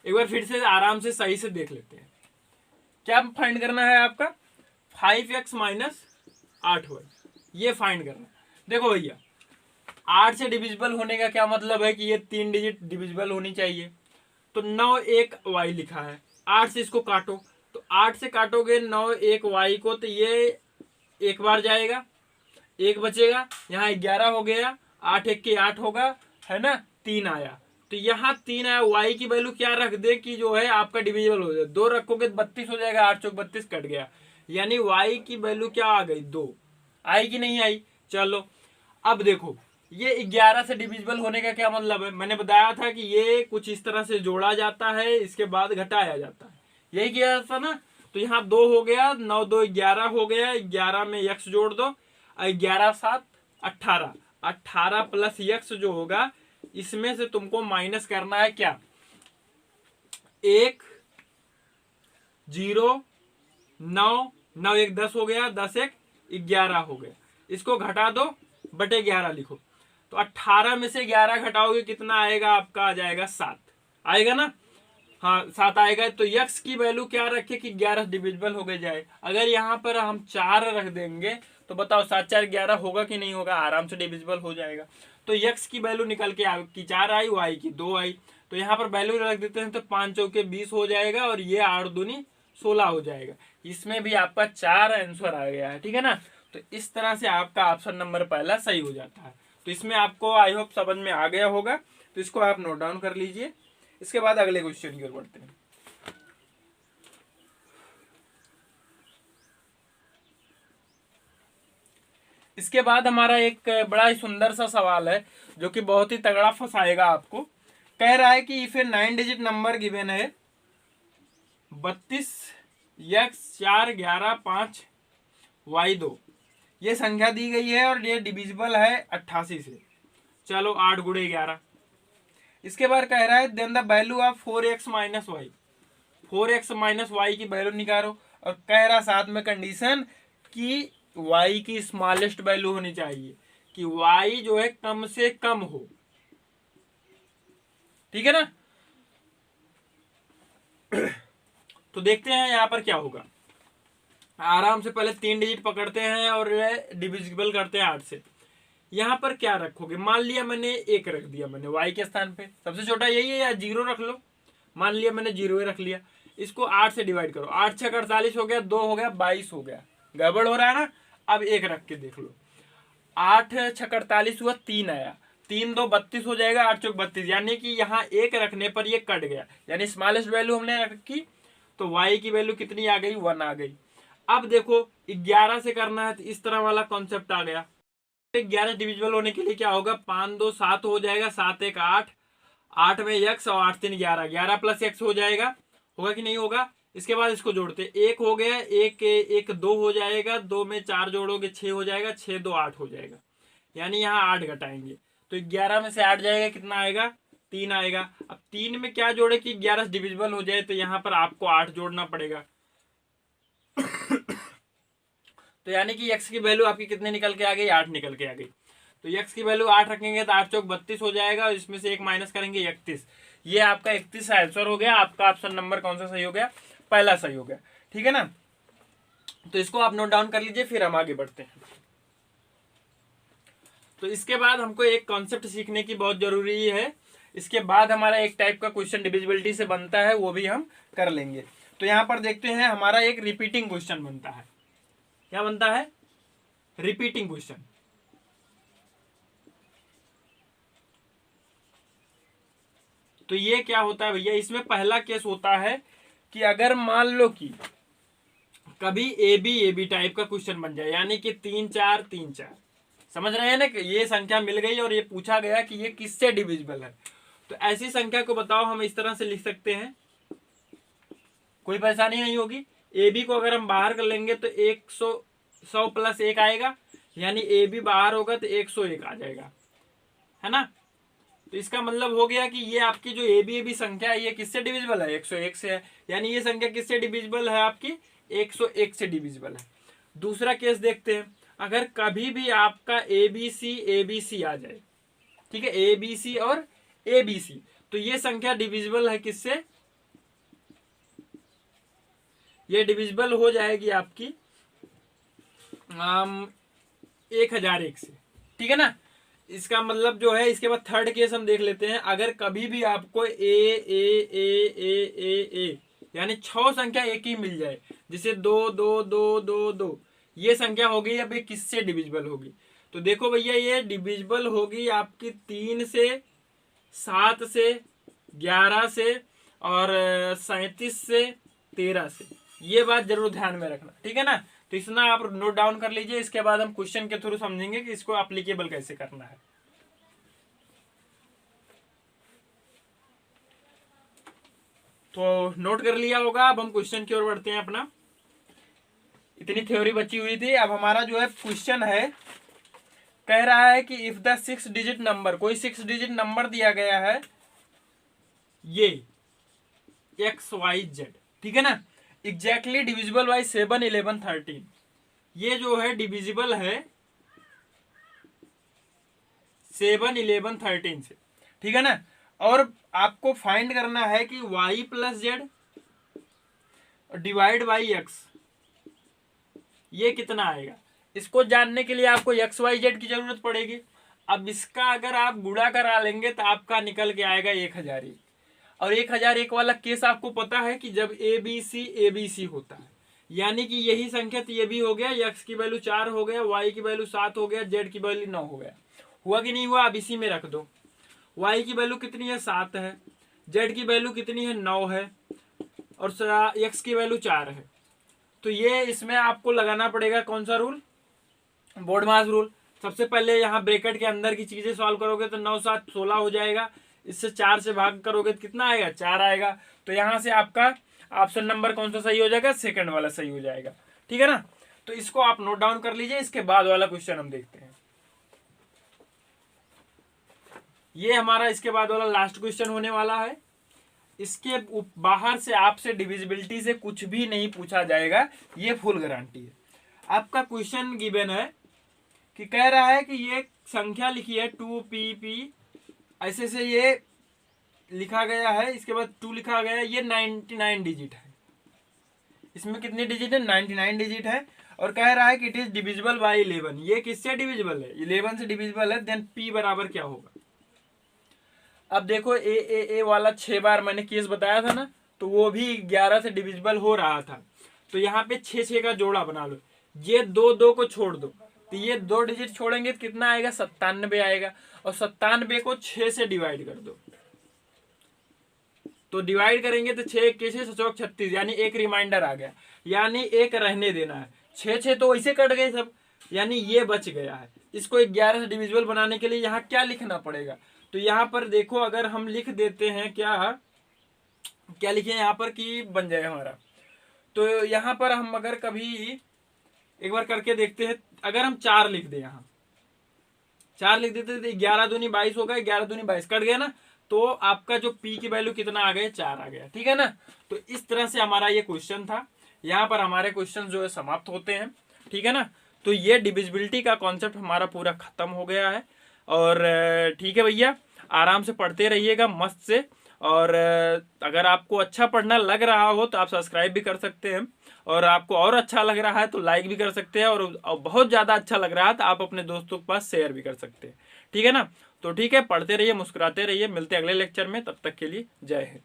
एक बार फिर से आराम से सही से देख लेते हैं। क्या फाइंड करना है आपका, 5x माइनस 8y ये फाइंड करना है। देखो भैया 8 से डिविजिबल होने का क्या मतलब है कि ये 3 डिजिट डिविजिबल होनी चाहिए। तो 9 1 y लिखा है, 8 से इसको काटो, तो 8 से काटोगे 9 1 y को, तो ये एक बार जाएगा, एक बचेगा, यहाँ 11 हो गया, 8 1 के 8 होगा, है ना, 3 आया, तो यहाँ 3 आया। y की वैल्यू क्या रख दे कि जो है आपका डिविजिबल हो जाए, 2 रखोगे 32 हो जाएगा, 8 चौक 32 कट गया, यानी y की वैल्यू क्या आ गई 2। आई कि नहीं आई, चलो अब देखो ये 11 से डिविजिबल होने का क्या मतलब है, मैंने बताया था कि ये कुछ इस तरह से जोड़ा जाता है, इसके बाद घटाया जाता है, यही किया जाता ना। तो यहाँ 2 हो गया, 9 2 11 हो गया, 11 में x जोड़ दो, 11 7 18, 18 प्लस x जो होगा इसमें से तुमको माइनस करना है क्या, 1 0 9 9 1 10 हो गया, 10 1 11 हो गया, इसको घटा दो बटे 11 लिखो, तो 18 में से 11 घटाओगे कितना आएगा आपका, आ जाएगा 7 आएगा ना, हाँ 7 आएगा। तो x की वैल्यू क्या रखे कि 11 डिविजिबल हो गए जाए। अगर यहाँ पर हम 4 रख देंगे तो बताओ 7 4 11 होगा कि नहीं होगा, आराम से डिविजिबल हो जाएगा। तो x की वैल्यू निकल के कि 4 आई, y की 2 आई, तो यहाँ पर वैल्यू रख देते हैं, तो 5 चौके 20 हो जाएगा, और ये 8 दूनी 16 हो जाएगा। इसमें भी आपका 4 आंसर आ गया है, ठीक है ना। तो इस तरह से आपका ऑप्शन नंबर पहला सही हो जाता है। तो इसमें आपको आई होप समझ में आ गया होगा, तो इसको आप नोट डाउन कर लीजिए। इसके बाद अगले क्वेश्चन की ओर बढ़ते हैं। इसके बाद हमारा एक बड़ा ही सुंदर सा सवाल है जो कि बहुत ही तगड़ा फंसाएगा आपको। कह रहा है कि if A 9 digit number given है 32 x 4 11 5 y 2, ये संख्या दी गई है और ये डिविजिबल है 88 से। चलो 8 गुणे 11। इसके बाद कह रहा है then the value of 4x minus y, 4x minus y की वैल्यू निकालो, और कह रहा साथ में कंडीशन कि y की स्मॉलेस्ट वैल्यू होनी चाहिए, कि y जो है कम से कम हो, ठीक है ना। तो देखते हैं यहाँ पर क्या होगा। आराम से पहले 3 डिजिट पकड़ते हैं और डिविजिबल करते हैं 8 से। यहाँ पर क्या रखोगे, मान लिया मैंने 1 रख दिया, मैंने y के स्थान पे, सबसे छोटा यही है, या 0 रख लो, मान लिया मैंने 0 रख लिया। इसको 8 से डिवाइड करो, 8 6 48 हो गया, 2 हो गया 22 हो गया, गड़बड़ हो रहा है ना। अब 1 रख के देख लो, 8 6 48 हुआ, 3 आया, 3 2 32 हो जाएगा, 8 चौक 32, यानी कि यहाँ 1 रखने पर ये कट गया, यानी स्मॉलेस्ट वैल्यू हमने रखी, तो y की वैल्यू कितनी आ गई, 1 आ गई। अब देखो 11 से करना है, तो इस तरह वाला कॉन्सेप्ट आ गया। 11 डिविजिबल होने के लिए क्या होगा, 5 2 7 हो जाएगा, 7 1 8, 8 में x और 8 3 11, 11 प्लस x हो जाएगा, होगा कि नहीं होगा। इसके बाद इसको जोड़ते, 1 हो गया, 1 1 2 हो जाएगा, 2 में 4 जोड़ोगे 6 हो जाएगा, 6 2 8 हो जाएगा, यानी यहाँ 8 घटाएंगे, तो 11 में से 8 जाएगा, कितना आएगा, 3 आएगा। अब 3 में क्या जोड़े कि 11 डिविजिबल हो जाए, तो यहाँ पर आपको 8 जोड़ना पड़ेगा। तो यानी कि x की वैल्यू आपकी कितने निकल के आ गई, 8 निकल के आ गई। तो x की वैल्यू 8 रखेंगे तो 8 चौक 32 हो जाएगा, और इसमें से 1 माइनस करेंगे 31। ये आपका 31 आंसर हो गया। आपका ऑप्शन नंबर कौन सा सही हो गया, पहला सही हो गया, ठीक है ना। तो इसको आप नोट डाउन कर लीजिए, फिर हम आगे बढ़ते हैं। तो इसके बाद हमको एक कॉन्सेप्ट सीखने की बहुत जरूरी है। इसके बाद हमारा एक टाइप का क्वेश्चन डिविजिबिलिटी से बनता है, वो भी हम कर लेंगे। तो यहाँ पर देखते हैं, हमारा एक रिपीटिंग क्वेश्चन बनता है। क्या बनता है, रिपीटिंग क्वेश्चन। तो ये क्या होता है भैया, इसमें पहला केस होता है कि अगर मान लो कि कभी ए बी टाइप का क्वेश्चन बन जाए, यानी कि 3 4 3 4, समझ रहे हैं ना, कि ये संख्या मिल गई और ये पूछा गया कि ये किससे डिविजिबल है। तो ऐसी संख्या को बताओ हम इस तरह से लिख सकते हैं, कोई परेशानी नहीं होगी। ए बी को अगर हम बाहर कर लेंगे तो 100 प्लस 1 आएगा, यानी ए बी बाहर होगा तो 101 आ जाएगा, है ना। तो इसका मतलब हो गया कि ये आपकी जो ए बी संख्या है ये किससे डिविजिबल है, 101 से है, यानी ये संख्या किससे डिविजिबल है, आपकी 101 से डिविजिबल है। दूसरा केस देखते हैं, अगर कभी भी आपका ए बी सी आ जाए, ठीक है, ए बी सी और ए बी सी, तो ये संख्या डिविजिबल है किससे, ये डिविजिबल हो जाएगी आपकी 1001 से, ठीक है ना। इसका मतलब जो है, इसके बाद थर्ड केस हम देख लेते हैं, अगर कभी भी आपको ए यानी 6 संख्या एक ही मिल जाए, जैसे 2 2 2 2 2, ये संख्या होगी, अब ये किससे डिविजिबल होगी, तो देखो भैया ये डिविजिबल होगी आपकी 3 से, 7 से, 11 से और 37 से, 13 से, ये बात जरूर ध्यान में रखना, ठीक है ना। तो इतना आप नोट डाउन कर लीजिए, इसके बाद हम क्वेश्चन के थ्रू समझेंगे कि इसको एप्लीकेबल कैसे करना है। तो नोट कर लिया होगा, अब हम क्वेश्चन की ओर बढ़ते हैं अपना। इतनी थ्योरी बची हुई थी, अब हमारा जो है क्वेश्चन है, कह रहा है कि इफ द 6 डिजिट नंबर, कोई 6 डिजिट नंबर दिया गया है, ये XYZ, ठीक है ना, एग्जैक्टली डिविजिबल बाई 7 11 13, ये जो है डिविजिबल है 7 11 13 से, ठीक है ना। और आपको फाइंड करना है कि y plus Z divide by x ये कितना आएगा। इसको जानने के लिए आपको XYZ की जरूरत पड़ेगी। अब इसका अगर आप गुणा करा लेंगे तो आपका निकल के आएगा 1001, और 1001 वाला केस आपको पता है कि जब ABC होता है, यानी कि यही संख्या तो ये भी हो गया, x की वैल्यू 4 हो गया, y की वैल्यू 7 हो गया, z की वैल्यू 9 हो गया, हुआ कि नहीं हुआ। अब इसी में रख दो, y की वैल्यू कितनी है 7 है, z की वैल्यू कितनी है 9 है, और x की वैल्यू 4 है। तो ये इसमें आपको लगाना पड़ेगा कौन सा रूल, बोर्डमास रूल। सबसे पहले यहाँ ब्रैकेट के अंदर की चीजें सॉल्व करोगे तो 9 7 16 हो जाएगा, इससे 4 से भाग करोगे तो कितना आएगा 4 आएगा। तो यहाँ से आपका ऑप्शन नंबर कौन सा सही हो जाएगा, सेकंड वाला सही हो जाएगा, ठीक है ना। तो इसको आप नोट डाउन कर लीजिए, इसके बाद वाला क्वेश्चन हम देखते हैं। ये हमारा इसके बाद वाला लास्ट क्वेश्चन होने वाला है। इसके बाहर से आपसे डिविजिबिलिटी से कुछ भी नहीं पूछा जाएगा, ये फुल गारंटी है। आपका क्वेश्चन गिवन है कि कह रहा है कि ये संख्या लिखी है 2PP, ऐसे से ये लिखा गया है, इसके बाद 2 लिखा गया है, ये 99 डिजिट है। इसमें कितनी डिजिट है, 99 डिजिट है, और कह रहा है कि इट इज डिविजिबल बाय 11। ये किससे डिविजिबल है, 11 से डिविजिबल है। देन P बराबर क्या होगा। अब देखो ए वाला 6 बार मैंने केस बताया था ना, तो वो भी 11 से डिविजिबल हो रहा था। तो यहाँ पे 6 का जोड़ा बना लो, ये 2 को छोड़ दो, तो ये 2 डिजिट छोड़ेंगे तो कितना आएगा 97 आएगा, और 97 को 6 से डिवाइड कर दो। तो डिवाइड करेंगे तो 6 के 6 36, यानी एक रिमाइंडर आ गया, यानी एक रहने देना है। 6 तो वैसे कट गए सब, यानी ये बच गया है। इसको 11 से डिविजिबल बनाने के लिए यहाँ क्या लिखना पड़ेगा, तो यहाँ पर देखो अगर हम लिख देते हैं क्या लिखे यहाँ पर कि बन जाए हमारा, तो यहाँ पर हम अगर कभी एक बार करके देखते हैं, अगर हम 4 लिख दे, यहाँ 4 लिख देते तो 11 दूनी 22 होगा, 11 दूनी 22 कट गया ना, तो आपका जो P की वैल्यू कितना आ गया 4 आ गया, ठीक है ना। तो इस तरह से हमारा ये क्वेश्चन था। यहाँ पर हमारे क्वेश्चन जो है समाप्त होते हैं, ठीक है ना। तो ये डिविजिबिलिटी का कॉन्सेप्ट हमारा पूरा खत्म हो गया है। और ठीक है भैया, आराम से पढ़ते रहिएगा मस्त से, और अगर आपको अच्छा पढ़ना लग रहा हो तो आप सब्सक्राइब भी कर सकते हैं, और आपको और अच्छा लग रहा है तो लाइक भी कर सकते हैं, और बहुत ज़्यादा अच्छा लग रहा है तो आप अपने दोस्तों के पास शेयर भी कर सकते हैं, ठीक है ना। तो ठीक है, पढ़ते रहिए, मुस्कुराते रहिए, मिलते हैं अगले लेक्चर में, तब तक के लिए जय हिंद।